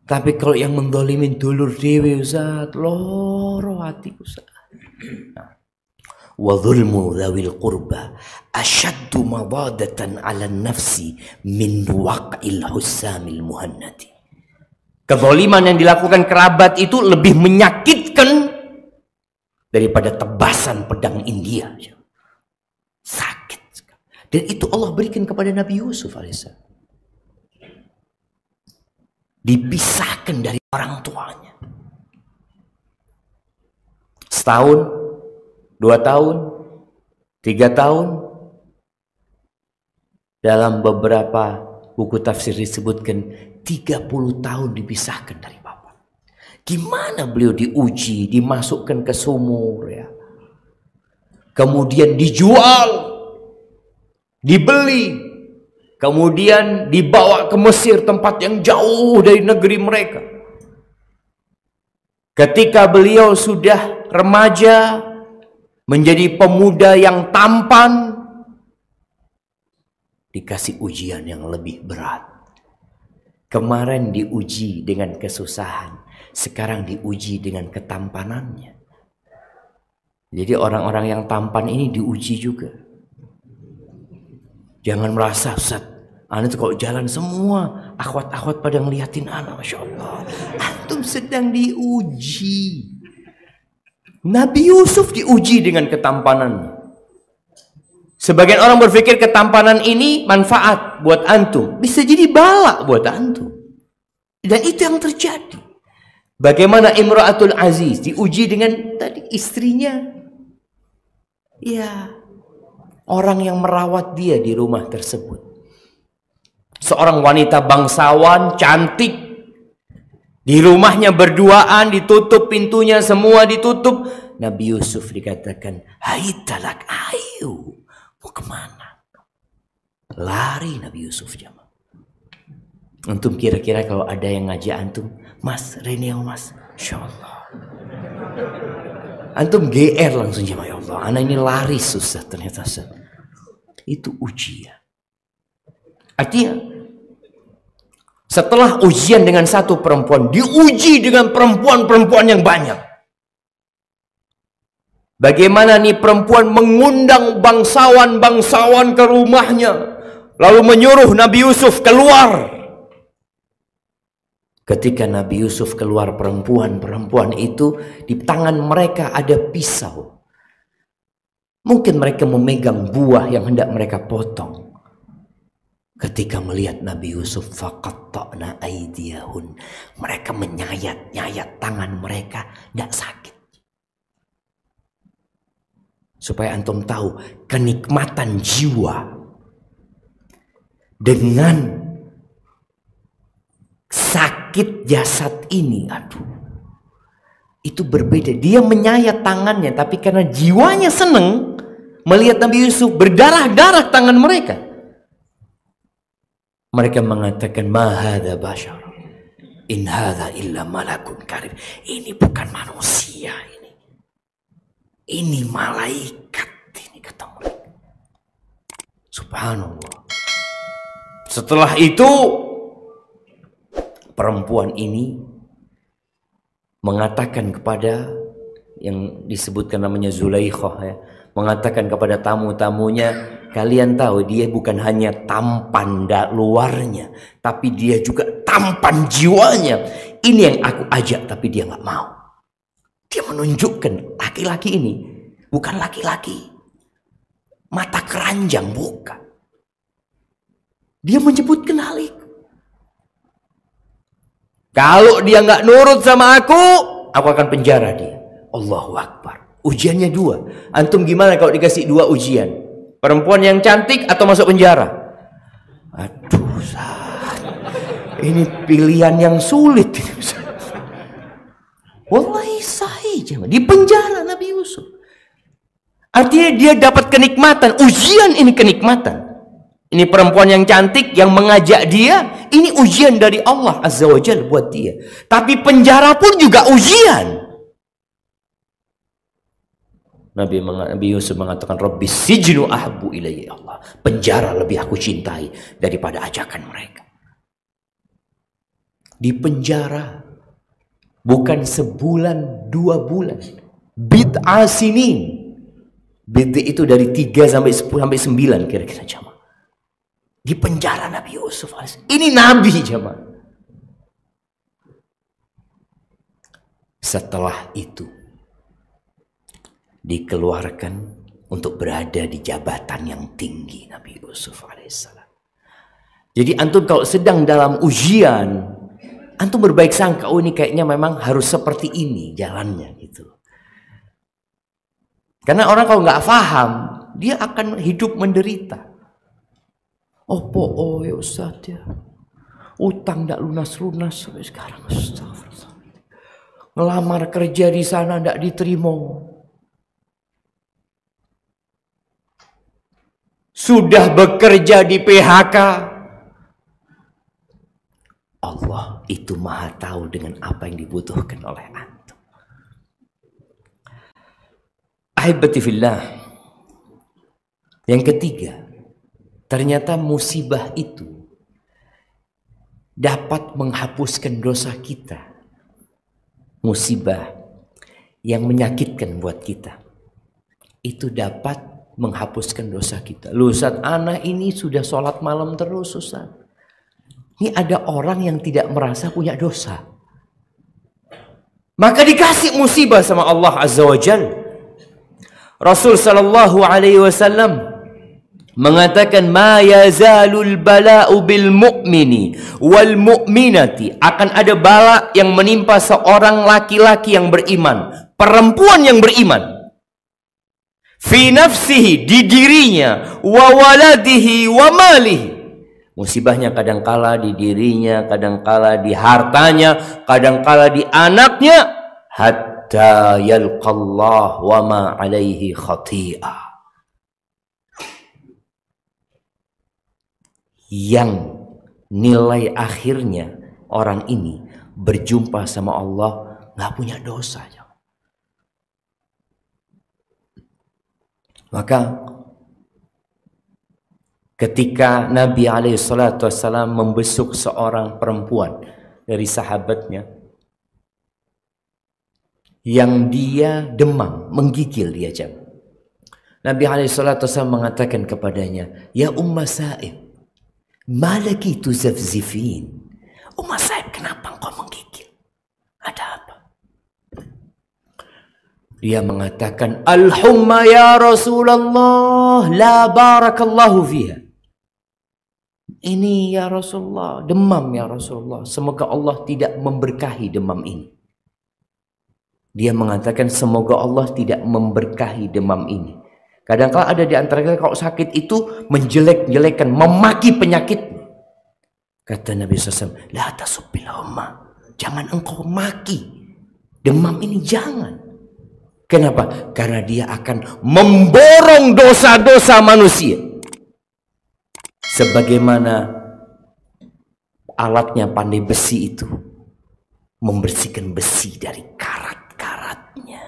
Tapi kalau yang mendolimin dulur dewi Ustaz, loro hati Ustaz. Wa dhulmu dhawil qurba ashaddu madadatan 'ala an-nafsi min waq'il husamil muhannati. Kezaliman yang dilakukan kerabat itu lebih menyakitkan daripada tebasan pedang India. Sakit. Dan itu Allah berikan kepada Nabi Yusuf alaihissalam. Dipisahkan dari orang tuanya. Setahun, 2 tahun, 3 tahun. Dalam beberapa buku tafsir disebutkan 30 tahun dipisahkan dari bapak. Gimana beliau diuji, dimasukkan ke sumur ya. Kemudian dijual, dibeli, kemudian dibawa ke Mesir, tempat yang jauh dari negeri mereka. Ketika beliau sudah remaja, menjadi pemuda yang tampan, dikasih ujian yang lebih berat. Kemarin diuji dengan kesusahan, sekarang diuji dengan ketampanannya. Jadi orang-orang yang tampan ini diuji juga. Jangan merasa Ustaz, ana tuh kalau jalan semua akhwat-akhwat pada ngeliatin ana, Masya Allah. Antum sedang diuji. Nabi Yusuf diuji dengan ketampanannya. Sebagian orang berpikir ketampanan ini manfaat buat antum. Bisa jadi bala buat antum. Dan itu yang terjadi. Bagaimana Imra'atul Aziz diuji dengan tadi istrinya. Ya, orang yang merawat dia di rumah tersebut. Seorang wanita bangsawan, cantik. Di rumahnya berduaan, ditutup pintunya, semua ditutup. Nabi Yusuf dikatakan, hai talak, ayo. Mau kemana? Lari Nabi Yusuf jamaah. Antum kira-kira kalau ada yang ngajak antum, Mas, Reneo Mas, Insya Allah. Antum GR langsung jamaah, ya Allah, anak ini lari susah ternyata. Itu ujian. Artinya, setelah ujian dengan satu perempuan, diuji dengan perempuan-perempuan yang banyak. Bagaimana nih perempuan mengundang bangsawan-bangsawan ke rumahnya. Lalu menyuruh Nabi Yusuf keluar. Ketika Nabi Yusuf keluar, perempuan-perempuan itu di tangan mereka ada pisau. Mungkin mereka memegang buah yang hendak mereka potong. Ketika melihat Nabi Yusuf, faqatta'na aydiyahun. Mereka menyayat-nyayat tangan mereka, tidak sakit. Supaya antum tahu kenikmatan jiwa dengan sakit jasad ini, aduh, itu berbeda. Dia menyayat tangannya, tapi karena jiwanya seneng, melihat Nabi Yusuf berdarah-darah tangan mereka. Mereka mengatakan, ma hadza bashar, in hadza illa malakun karim. Ini bukan manusia ini. Ini malaikat ini, kata mereka. Subhanallah. Setelah itu perempuan ini mengatakan kepada yang disebutkan namanya Zulaikhah, ya, mengatakan kepada tamu-tamunya, kalian tahu dia bukan hanya tampan luarnya, tapi dia juga tampan jiwanya. Ini yang aku ajak, tapi dia nggak mau. Dia menunjukkan laki-laki ini bukan laki-laki mata keranjang, bukan. Dia menyebutkan hal itu. Kalau dia nggak nurut sama aku akan penjara dia. Allahu Akbar. Ujiannya dua. Antum gimana kalau dikasih dua ujian? Perempuan yang cantik atau masuk penjara? Aduh, ini pilihan yang sulit. Wallahi sahih, di penjara Nabi Yusuf. Artinya dia dapat kenikmatan. Ujian ini kenikmatan. Ini perempuan yang cantik yang mengajak dia. Ini ujian dari Allah Azza wa Jalla buat dia. Tapi penjara pun juga ujian. Nabi Yusuf mengatakan, Rabbi sijnu ahabbu ilayya Allah. Penjara lebih aku cintai daripada ajakan mereka. Di penjara bukan sebulan, 2 bulan. Bid'a sinin. Bid'a itu dari 3 sampai 10 sampai 9 kira-kira jamaah. Di penjara Nabi Yusuf. Ini Nabi jamaah. Setelah itu dikeluarkan untuk berada di jabatan yang tinggi Nabi Yusuf alaihissalam. Jadi antum kalau sedang dalam ujian, antum berbaik sangka, oh ini kayaknya memang harus seperti ini jalannya gitu. Karena orang kalau nggak paham, dia akan hidup menderita. Oh ya Ustaz ya, utang nggak lunas-lunas sampai sekarang. Astagfirullah. Ngelamar kerja di sana nggak diterima. Sudah bekerja di PHK. Allah itu maha tahu dengan apa yang dibutuhkan oleh antum. Ahibati fillah. Yang ketiga, ternyata musibah itu dapat menghapuskan dosa kita. Musibah yang menyakitkan buat kita itu dapat menghapuskan dosa kita. Loh Ustaz, anak ini sudah sholat malam terus Ustaz. Ini ada orang yang tidak merasa punya dosa. Maka dikasih musibah sama Allah Azza wa Jalla. Rasul sallallahu alaihi wasallam mengatakan, ma yazalul bala'u bil mu'mini wal mu'minati. Akan ada bala yang menimpa seorang laki-laki yang beriman, perempuan yang beriman. Fi nafsihi, di dirinya, wa waladihi wa malihi. Musibahnya kadangkala di dirinya, kadangkala di hartanya, kadangkala di anaknya, hatta yalqallah wa ma alaihi khati'ah. Yang nilai akhirnya orang ini berjumpa sama Allah nggak punya dosa. Maka ketika Nabi SAW membesuk seorang perempuan dari sahabatnya yang dia demam, menggigil dia jam. Nabi SAW mengatakan kepadanya, ya Umma Sa'ib, malaki tuzafzifin. Umma Sa'ib, kenapa engkau menggigil? Ada apa? Dia mengatakan, Al-humma ya Rasulullah, la barakallahu fiha. Ini ya Rasulullah, demam ya Rasulullah, semoga Allah tidak memberkahi demam ini. Dia mengatakan, semoga Allah tidak memberkahi demam ini. Kadang-kadang ada di antara kita kalau sakit itu menjelek-jelekan, memaki penyakit. Kata Nabi SAW, la tasubbil humma, jangan engkau maki demam ini, jangan. Kenapa? Karena dia akan memborong dosa-dosa manusia. Sebagaimana alatnya pandai besi itu membersihkan besi dari karat-karatnya.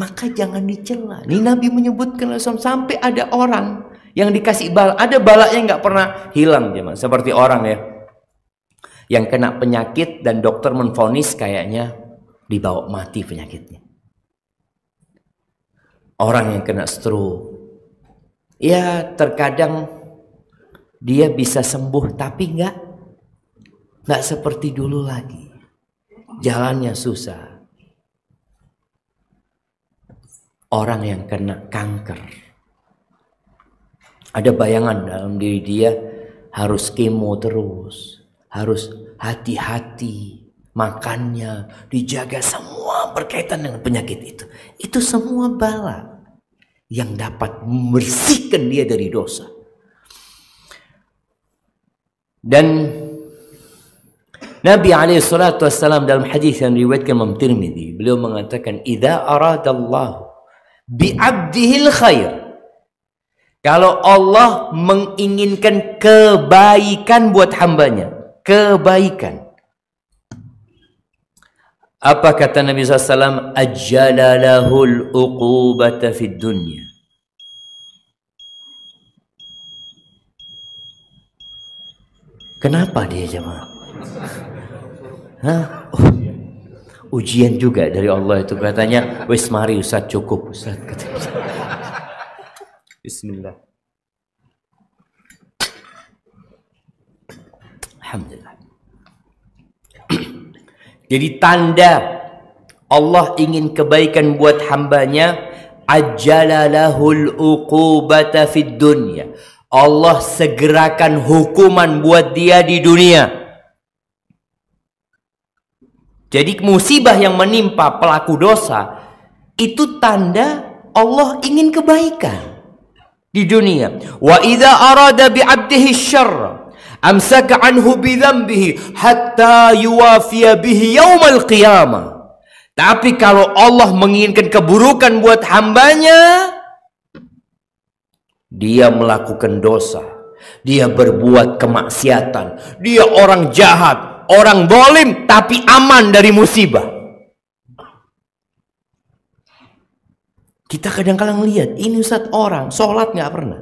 Maka jangan dicela. Ini Nabi menyebutkan sampai ada orang yang dikasih bala, ada balanya nggak pernah hilang, jemaah. Seperti orang ya yang kena penyakit dan dokter menvonis kayaknya dibawa mati penyakitnya. Orang yang kena stroke, ya terkadang dia bisa sembuh tapi nggak seperti dulu lagi. Jalannya susah. Orang yang kena kanker, ada bayangan dalam diri dia harus kemo terus, harus hati-hati makannya, dijaga, semua berkaitan dengan penyakit itu. Itu semua bala yang dapat membersihkan dia dari dosa. Dan Nabi SAW dalam hadis yang diriwayatkan Imam Tirmidzi, beliau mengatakan, "Idza aradallahu bi'abdihil khair." Kalau Allah menginginkan kebaikan buat hambanya, kebaikan. Apa kata Nabi SAW? Ajjala lahul uqubata fid dunya. Kenapa dia jemaah? Ujian juga dari Allah itu, katanya, wis mari Ustaz, cukup Ustaz. Bismillah. Alhamdulillah. Jadi tanda Allah ingin kebaikan buat hambanya, ajjalalahul uqubata fid dunya. Allah segerakan hukuman buat dia di dunia. Jadi musibah yang menimpa pelaku dosa itu tanda Allah ingin kebaikan di dunia. Wa idza arada bi 'abdihi syarra amsaka anhu bi dzambihi hatta yuwafiya bihi yaumal qiyamah. Tapi kalau Allah menginginkan keburukan buat hambanya, dia melakukan dosa, dia berbuat kemaksiatan, dia orang jahat, orang zalim, tapi aman dari musibah. Kita kadang-kadang lihat, ini Ustaz orang sholat nggak pernah.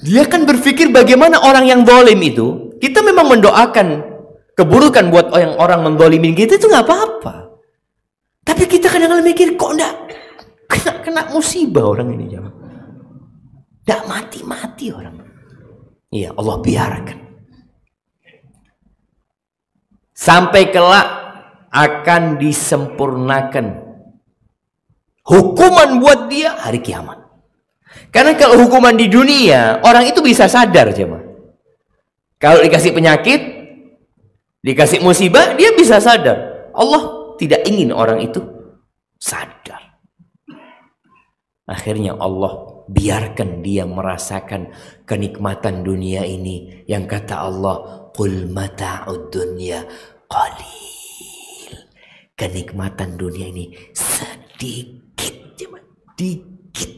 Dia kan berpikir bagaimana orang yang zalim itu, kita memang mendoakan keburukan buat orang menzalimin kita, itu nggak apa-apa. Tapi kita kadang-kadang mikir, kok enggak kena musibah orang ini, jangan. Enggak mati-mati orang. Iya, Allah biarkan. Sampai kelak akan disempurnakan hukuman buat dia hari kiamat. Karena kalau hukuman di dunia, orang itu bisa sadar, jemaah. Kalau dikasih penyakit, dikasih musibah, dia bisa sadar. Allah tidak ingin orang itu sadar. Akhirnya Allah biarkan dia merasakan kenikmatan dunia ini. Yang kata Allah, qul mata'ud dunya qalil. Kenikmatan dunia ini sedikit, dikit.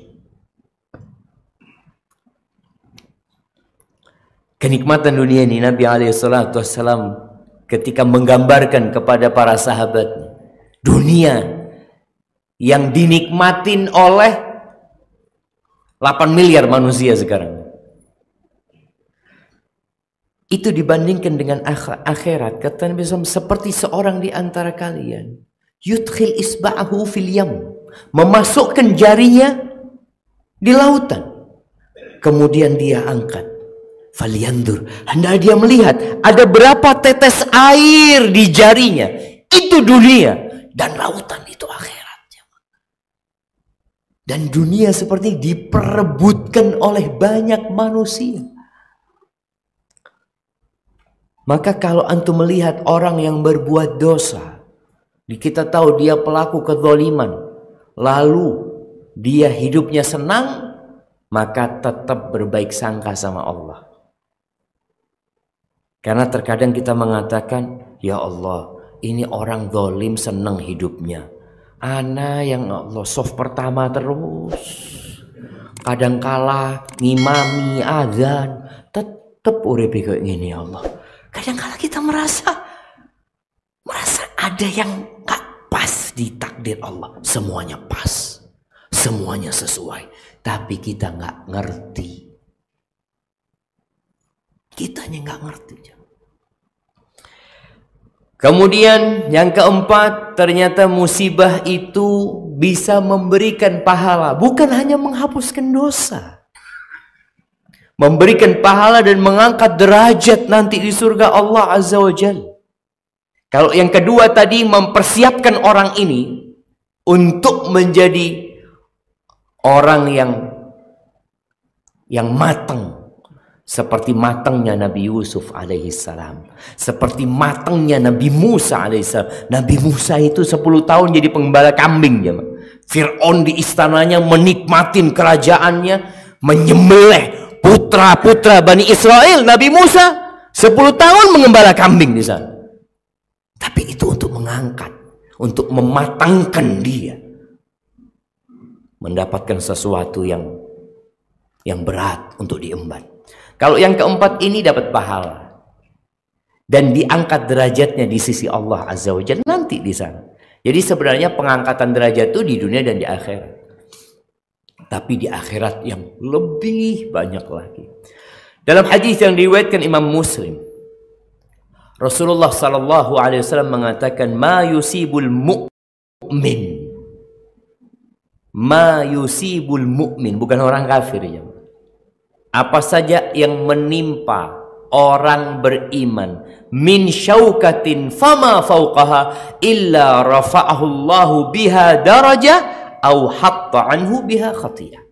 Kenikmatan dunia ini Nabi SAW ketika menggambarkan kepada para sahabatnya, dunia yang dinikmatin oleh 8 miliar manusia sekarang, itu dibandingkan dengan akhirat, kata Nabi SAW, seperti seorang di antara kalian yudkhil isba'ahu fil yam, memasukkan jarinya di lautan, kemudian dia angkat, falyandur, hendak dia melihat ada berapa tetes air di jarinya. Itu dunia, dan lautan itu akhirat. Dan dunia seperti diperebutkan oleh banyak manusia. Maka kalau antum melihat orang yang berbuat dosa, kita tahu dia pelaku kezaliman, lalu dia hidupnya senang, maka tetap berbaik sangka sama Allah. Karena terkadang kita mengatakan, ya Allah, ini orang zalim seneng hidupnya. Ana yang Allah soft pertama terus. Kadangkala ngimami azan, tetep uripe kayak gini ya Allah. Kadangkala kita merasa ada yang gak pas di takdir Allah. Semuanya pas, semuanya sesuai, tapi kita gak ngerti. Kitanya gak ngerti. Kemudian yang keempat, ternyata musibah itu bisa memberikan pahala, bukan hanya menghapuskan dosa. Memberikan pahala dan mengangkat derajat nanti di surga Allah Azza wa Jalla. Kalau yang kedua tadi mempersiapkan orang ini untuk menjadi orang yang matang. Seperti matangnya Nabi Yusuf alaihissalam. Seperti matangnya Nabi Musa alaihissalam. Nabi Musa itu 10 tahun jadi penggembala kambing. Fir'aun di istananya menikmatin kerajaannya. Menyembelih putra-putra Bani Israel. Nabi Musa 10 tahun mengembala kambing di sana. Tapi itu untuk mengangkat. Untuk mematangkan dia. Mendapatkan sesuatu yang berat untuk diemban. Kalau yang keempat ini dapat pahala dan diangkat derajatnya di sisi Allah Azza wa Jalla nanti di sana. Jadi sebenarnya pengangkatan derajat itu di dunia dan di akhirat. Tapi di akhirat yang lebih banyak lagi. Dalam hadis yang diriwayatkan Imam Muslim, Rasulullah sallallahu alaihi wasallam mengatakan, "Ma yusibul mu'min." Ma yusibul mu'min, bukan orang kafir ya. Apa saja yang menimpa orang beriman min syaukatin fama fauqaha illa rafa'ahu Allahu biha darajah au hatta anhu biha khatiyah.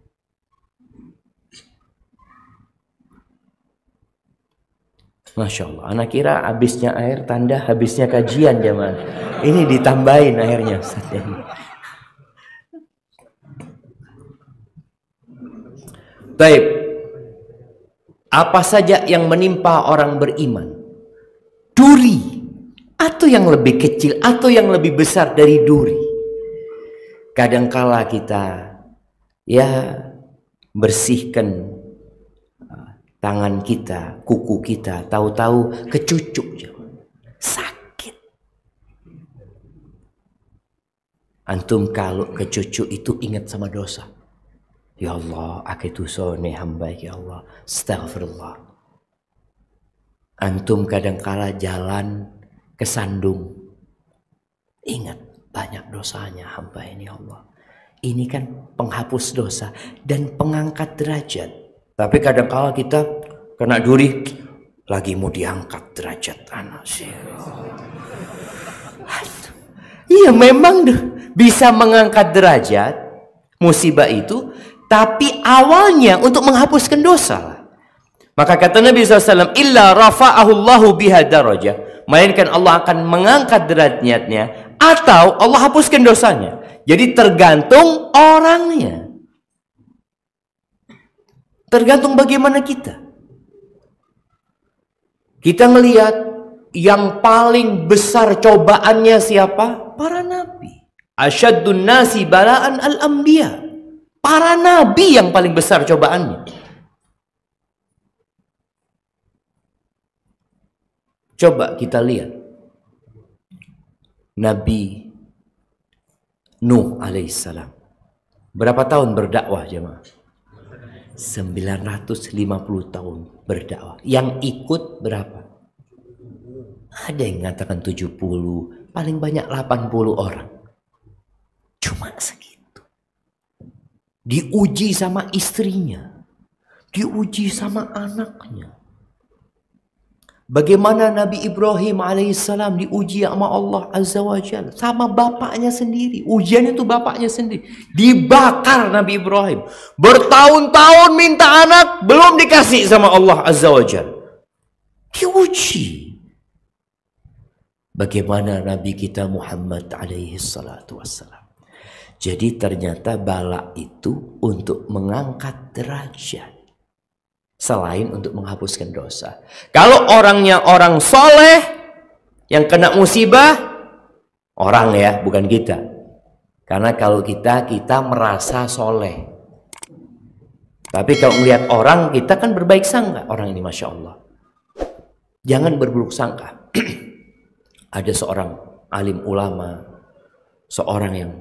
Masya Allah, anak kira habisnya air tanda habisnya kajian jemaah. Ini ditambahin airnya. Baik. Apa saja yang menimpa orang beriman, duri atau yang lebih kecil atau yang lebih besar dari duri. Kadangkala kita bersihkan tangan kita, kuku kita, tahu-tahu kecucuk, sakit. Antum kalau kecucuk itu ingat sama dosa. Ya Allah, aku dosane hamba ya Allah. Astaghfirullah. Antum kadangkala jalan kesandung. Ingat banyak dosanya hamba ini ya Allah. Ini kan penghapus dosa dan pengangkat derajat. Tapi kadangkala kita kena duri lagi mau diangkat derajat anak sih. Iya memang bisa mengangkat derajat musibah itu. Tapi awalnya untuk menghapuskan dosa. Maka kata Nabi SAW, illa rafa'ahu Allahu biha darajah. Melainkan Allah akan mengangkat derajatnya atau Allah hapuskan dosanya. Jadi tergantung orangnya. Tergantung bagaimana kita. Kita melihat yang paling besar cobaannya siapa? Para nabi. Asyaddun nasi bala'an al-anbiya. Para nabi yang paling besar cobaannya. Coba kita lihat. Nabi Nuh alaihissalam. Berapa tahun berdakwah jemaah? 950 tahun berdakwah. Yang ikut berapa? Ada yang mengatakan 70. Paling banyak 80 orang. Cuma segitu. Diuji sama istrinya. Diuji sama anaknya. Bagaimana Nabi Ibrahim alaihissalam diuji sama Allah Azza wa Jalla. Sama bapaknya sendiri. Ujian itu bapaknya sendiri. Dibakar Nabi Ibrahim. Bertahun-tahun minta anak. Belum dikasih sama Allah Azza wa Jalla. Diuji. Bagaimana Nabi kita Muhammad alaihissalatu wassalam. Jadi ternyata bala itu untuk mengangkat derajat. Selain untuk menghapuskan dosa. Kalau orangnya orang soleh yang kena musibah, Orang ya, bukan kita. Karena kalau kita merasa soleh. Tapi kalau melihat orang, kita kan berbaik sangka. Orang ini Masya Allah. Jangan berburuk sangka. Ada seorang alim ulama, seorang yang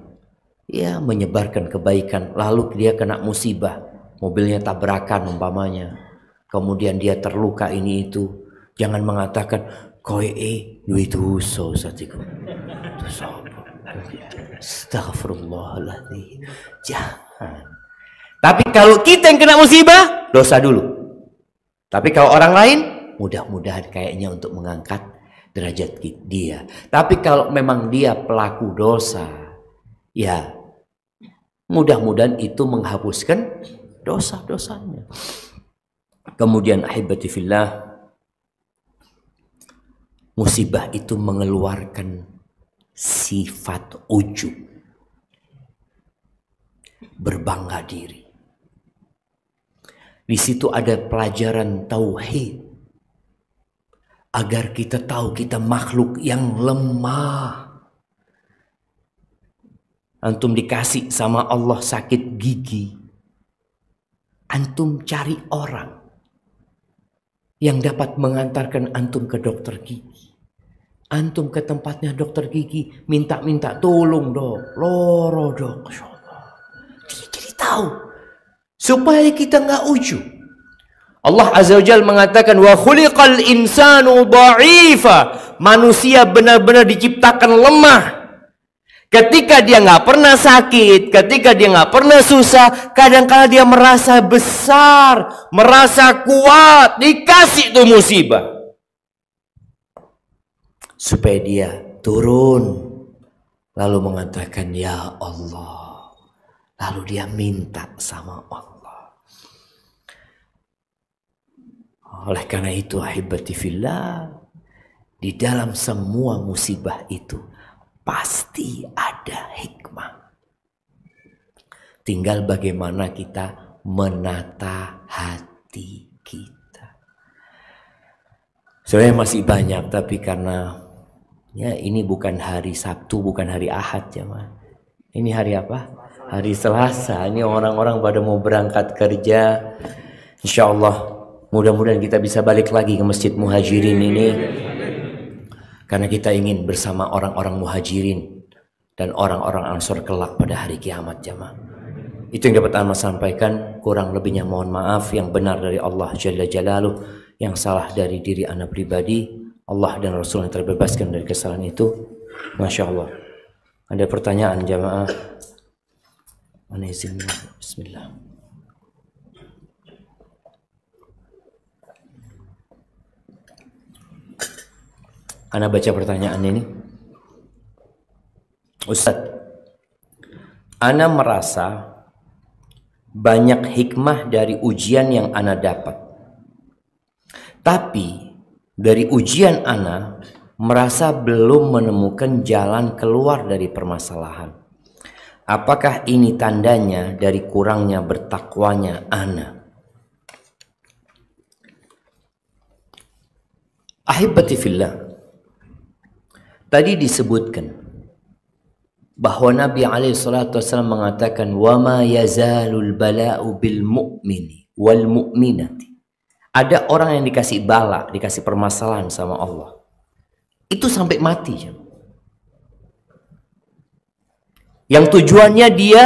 ya menyebarkan kebaikan, lalu dia kena musibah, mobilnya tabrakan umpamanya, kemudian dia terluka ini itu. Jangan mengatakan koe duit dosa satiku. Dosa. Astagfirullahaladzim. Jangan. Tapi kalau kita yang kena musibah, dosa dulu. Tapi kalau orang lain, mudah-mudahan kayaknya untuk mengangkat derajat dia. Tapi kalau memang dia pelaku dosa, ya mudah-mudahan itu menghapuskan dosa-dosanya. Kemudian ahibati fillah, musibah itu mengeluarkan sifat ujub, berbangga diri. Di situ ada pelajaran tauhid. Agar kita tahu kita makhluk yang lemah. Antum dikasih sama Allah sakit gigi. Antum cari orang yang dapat mengantarkan antum ke dokter gigi. Antum ke tempatnya dokter gigi, minta tolong dok, loro dok. Jadi tahu. Supaya kita nggak ujub. Allah Azza wa Jalla mengatakan wa khuliqal insanu dha'ifa. Manusia benar-benar diciptakan lemah. Ketika dia nggak pernah sakit, ketika dia nggak pernah susah, kadang-kala dia merasa besar, merasa kuat, dikasih tuh musibah. Supaya dia turun, lalu mengatakan ya Allah. Lalu dia minta sama Allah. Oleh karena itu ahibati fillah, di dalam semua musibah itu pasti ada hikmah. Tinggal bagaimana kita menata hati kita. Sebenarnya masih banyak, tapi karena ya ini bukan hari Sabtu, bukan hari Ahad ya, ini hari apa? Hari Selasa. Ini orang-orang pada mau berangkat kerja. Insya Allah mudah-mudahan kita bisa balik lagi ke Masjid Muhajirin ini. Karena kita ingin bersama orang-orang Muhajirin dan orang-orang Ansor kelak pada hari kiamat jamaah. Itu yang dapat Anda sampaikan. Kurang lebihnya mohon maaf. Yang benar dari Allah Jalla Jalaluh, yang salah dari diri Anda pribadi. Allah dan Rasul yang terbebaskan dari kesalahan itu. Masya Allah. Ada pertanyaan jamaah? Mana izinnya? Bismillah. Ana baca pertanyaan ini. Ustadz, Ana merasa banyak hikmah dari ujian yang Ana dapat. Tapi dari ujian Ana merasa belum menemukan jalan keluar dari permasalahan. Apakah ini tandanya dari kurangnya bertakwanya Ana? Ahibati fillah, tadi disebutkan bahwa Nabi SAW mengatakan wa ma yazalul bala'u bil mu'mini wal mu'minati. Ada orang yang dikasih bala, dikasih permasalahan sama Allah, itu sampai mati. Yang tujuannya dia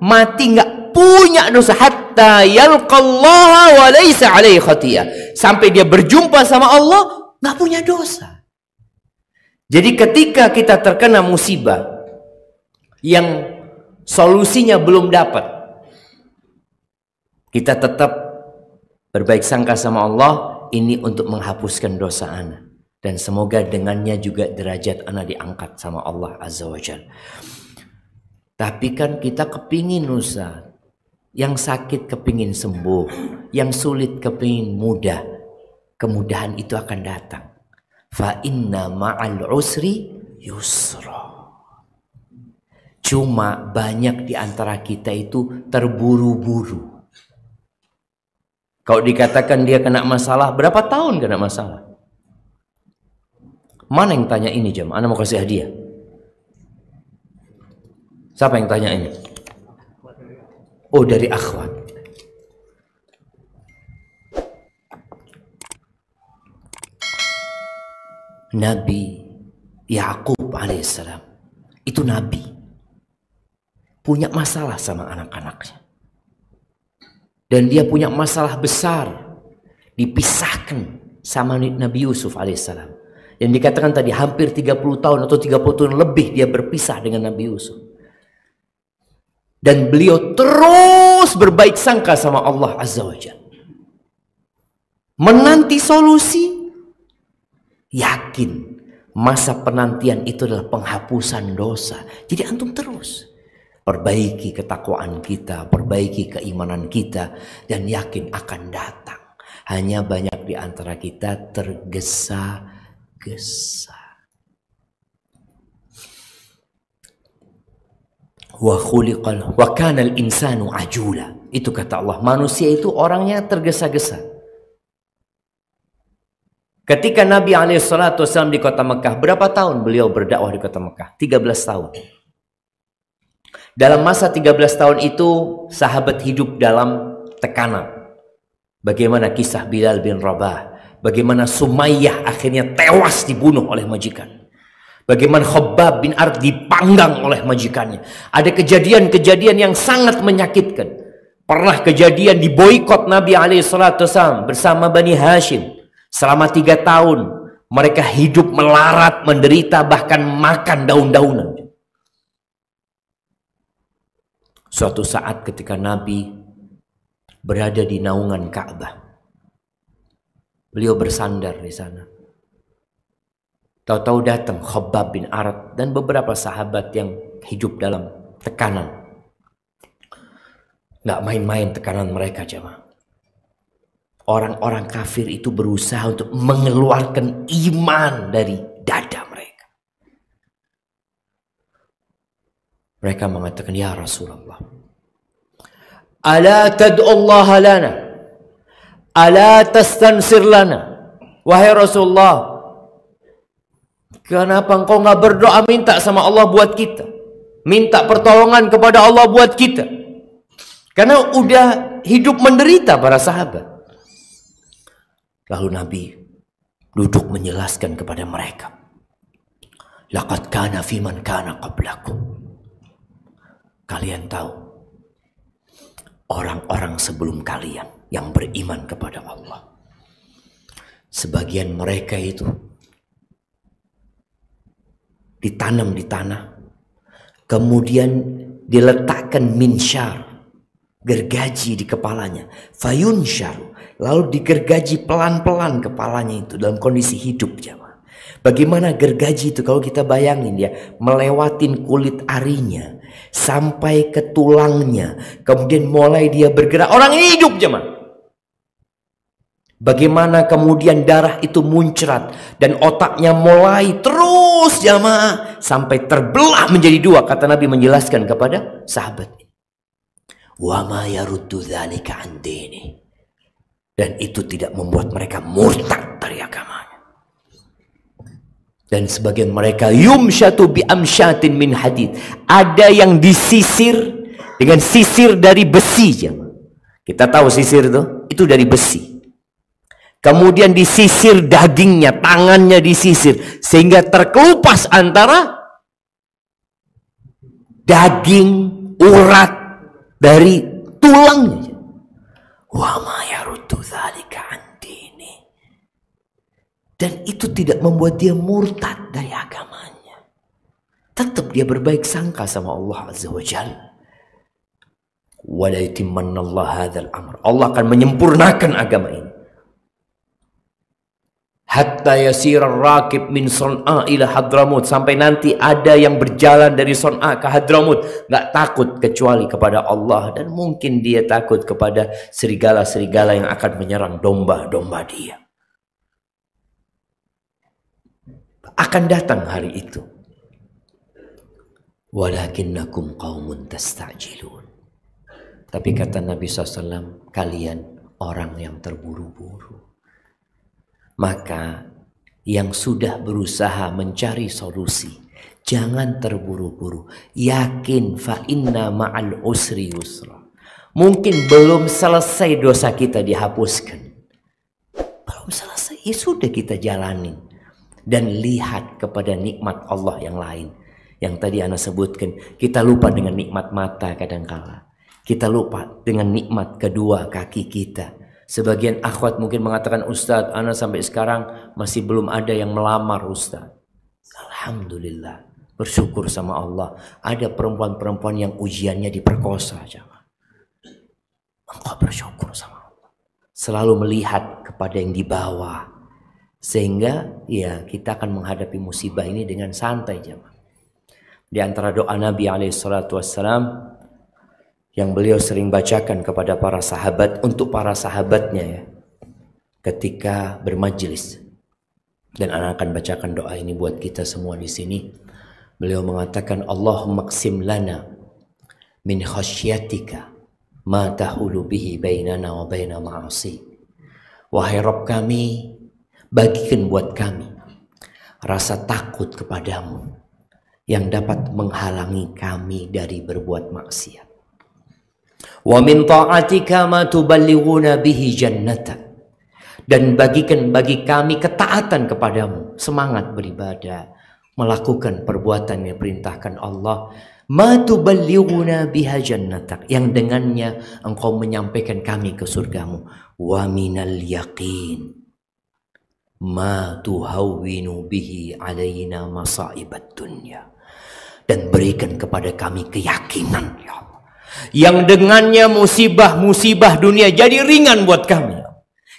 mati nggak punya dosa, hatta yalqallaha wa laisa alaihi khatiyah, sampai dia berjumpa sama Allah nggak punya dosa. Jadi ketika kita terkena musibah yang solusinya belum dapat, kita tetap berbaik sangka sama Allah. Ini untuk menghapuskan dosa ana, dan semoga dengannya juga derajat ana diangkat sama Allah Azza wa Jalla. Tapi kan kita kepingin Ustaz, yang sakit kepingin sembuh, yang sulit kepingin mudah. Kemudahan itu akan datang. Fa inna ma'al usri yusra. Cuma banyak di antara kita itu terburu-buru. Kalau dikatakan dia kena masalah, berapa tahun kena masalah? Mana yang tanya ini jam? Ana mau kasih hadiah. Siapa yang tanya ini? Oh, dari akhwat. Nabi Yakub alaihissalam itu nabi, punya masalah sama anak-anaknya, dan dia punya masalah besar, dipisahkan sama Nabi Yusuf alaihissalam. Yang dikatakan tadi hampir 30 tahun atau 30 tahun lebih dia berpisah dengan Nabi Yusuf. Dan beliau terus berbaik sangka sama Allah Azza wa Jalla, menanti solusi, yakin masa penantian itu adalah penghapusan dosa. Jadi antum terus perbaiki ketakwaan kita, perbaiki keimanan kita, dan yakin akan datang. Hanya banyak di antara kita tergesa-gesa. Wa kanal insanu ajula. Itu kata Allah, manusia itu orangnya tergesa-gesa. Ketika Nabi SAW di kota Mekah, berapa tahun beliau berdakwah di kota Mekah? 13 tahun. Dalam masa 13 tahun itu, sahabat hidup dalam tekanan. Bagaimana kisah Bilal bin Rabah, bagaimana Sumayyah akhirnya tewas dibunuh oleh majikan, bagaimana Khabbab bin Arad dipanggang oleh majikannya. Ada kejadian-kejadian yang sangat menyakitkan. Pernah kejadian diboikot Nabi SAW bersama Bani Hashim. Selama 3 tahun mereka hidup melarat, menderita, bahkan makan daun-daunan. Suatu saat ketika Nabi berada di naungan Ka'bah, beliau bersandar di sana. Tahu-tahu datang Khabbab bin Arad dan beberapa sahabat yang hidup dalam tekanan. Nggak main-main tekanan mereka, jemaah. Orang-orang kafir itu berusaha untuk mengeluarkan iman dari dada mereka. Mereka mengatakan, ya Rasulullah, ala tad'ullaha lana, ala tastansir lana. Wahai Rasulullah, kenapa engkau nggak berdoa minta sama Allah buat kita? Minta pertolongan kepada Allah buat kita. Karena udah hidup menderita para sahabat. Lalu Nabi duduk menjelaskan kepada mereka, laqad kana fi man kana qablakum. Kalian tahu, orang-orang sebelum kalian yang beriman kepada Allah, sebagian mereka itu ditanam di tanah, kemudian diletakkan minsyar, gergaji di kepalanya, fayunsyar, lalu digergaji pelan-pelan kepalanya itu dalam kondisi hidup, jemaah. Bagaimana gergaji itu kalau kita bayangin ya, melewatin kulit arinya sampai ke tulangnya, kemudian mulai dia bergerak, orang ini hidup, jemaah. Bagaimana kemudian darah itu muncrat dan otaknya mulai terus, jemaah, sampai terbelah menjadi 2, kata Nabi menjelaskan kepada sahabat. Wa ma yaruddu dzalika an dini. Dan itu tidak membuat mereka murtad dari agamanya. Dan sebagian mereka yumsyatu bi amsyatin min hadid. Ada yang disisir dengan sisir dari besi. Kita tahu sisir itu dari besi. Kemudian disisir dagingnya, tangannya disisir sehingga terkelupas antara daging, urat dari tulangnya. Wa ma yaruddu dzalika an dini. Dan itu tidak membuat dia murtad dari agamanya. Tetap dia berbaik sangka sama Allah Azza wa Jalla. Wa la yutimmanallahu hadzal amr. Allah akan menyempurnakan agama ini. Hatta yasirar rakib min Son'a ila Hadramut. Sampai nanti ada yang berjalan dari Son'a ke Hadramut, nggak takut kecuali kepada Allah. Dan mungkin dia takut kepada serigala-serigala yang akan menyerang domba-domba dia. Akan datang hari itu. Walakinnakum qaumun tasta'jilun. Tapi kata Nabi SAW, kalian orang yang terburu-buru. Maka yang sudah berusaha mencari solusi, Jangan terburu-buru. Yakin fa inna ma'al usri yusra. Mungkin belum selesai dosa kita dihapuskan. Belum selesai, ya sudah kita jalanin. Dan lihat kepada nikmat Allah yang lain. Yang tadi Ana sebutkan, kita lupa dengan nikmat mata kadangkala. Kita lupa dengan nikmat kedua kaki kita. Sebagian akhwat mungkin mengatakan, Ustadz, Ana sampai sekarang masih belum ada yang melamar Ustadz. Alhamdulillah. Bersyukur sama Allah. Ada perempuan-perempuan yang ujiannya diperkosa. Engkau bersyukur sama Allah. Selalu melihat kepada yang di bawah. Sehingga ya kita akan menghadapi musibah ini dengan santai. Di antara doa Nabi SAW yang beliau sering bacakan kepada para sahabat. Untuk para sahabatnya ya. Ketika bermajlis. Dan anak akan bacakan doa ini buat kita semua di sini. Beliau mengatakan, Allahumma qsim lana min khasyatika ma tahulu bihi bainana wa baina ma'asi. Wahai Rabb kami, bagikan buat kami rasa takut kepadamu yang dapat menghalangi kami dari berbuat maksiat. Wa min ta'atika ma tuballighuna bihi jannatak. Dan bagikan bagi kami ketaatan kepadamu, semangat beribadah, melakukan perbuatan yang perintahkan Allah, ma tuballighuna biha jannatak, yang dengannya engkau menyampaikan kami ke surgamu, wa minal yaqin ma tuhawwinu bihi alaina masaibat dunya, dan berikan kepada kami keyakinan ya Allah, yang dengannya musibah-musibah dunia jadi ringan buat kami.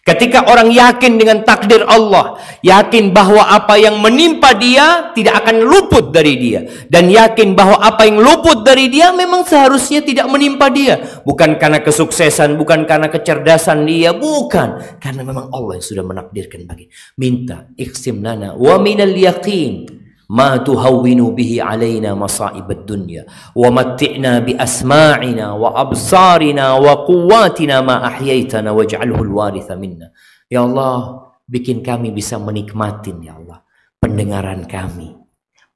Ketika orang yakin dengan takdir Allah, yakin bahwa apa yang menimpa dia tidak akan luput dari dia, dan yakin bahwa apa yang luput dari dia memang seharusnya tidak menimpa dia, bukan karena kesuksesan, bukan karena kecerdasan dia, bukan, karena memang Allah yang sudah menakdirkan bagi. Minta iqsim lana wa minal yaqin ma tuhawwinu bihi alaina masa'ibad dunya wa matti'na bi asma'ina wa absarina wa quwwatina ma ahyaitana waj'alhu al-waritha minna. Ya Allah, bikin kami bisa menikmatin ya Allah pendengaran kami,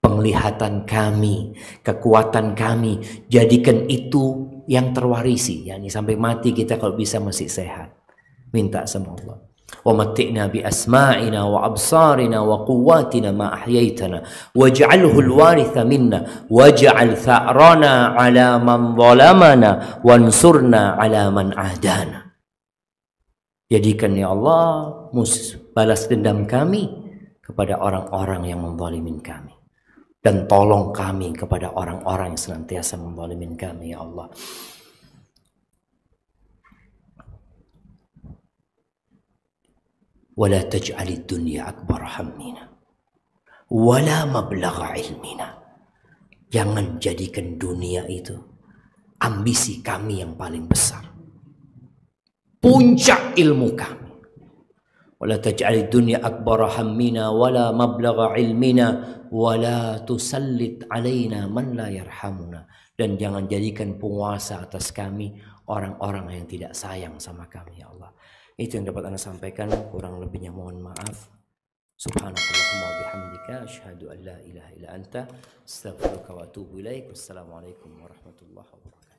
penglihatan kami, kekuatan kami, jadikan itu yang terwarisi, yakni sampai mati kita kalau bisa masih sehat. Minta sama Allah. Wa matti'na bi asma'ina wa absarina wa quwwatina ma ahyaitana waj'alhu al-waritha minna waj'al tha'rana 'ala man zalamana wansurna 'ala man adana. Jadikan ya Allah balas dendam kami kepada orang-orang yang menzalimin kami, dan tolong kami kepada orang-orang yang senantiasa menzalimin kami ya Allah. Wala taj'alid dunya akbar hammina wala mablagha ilmina. Jangan jadikan dunia itu ambisi kami yang paling besar, puncak ilmu kami. Wala taj'alid dunya akbar hammina wala mablagha ilmina wala tusallit alaina man la yarhamuna. Dan jangan jadikan penguasa atas kami orang-orang yang tidak sayang sama kami ya Allah. Itu yang dapat Anda sampaikan, kurang lebihnya mohon maaf. Subhanakallahumma wa bihamdika asyhadu an la ilaha illa anta astaghfiruka wa atubu ilaik. Wassalamualaikum warahmatullahi wabarakatuh.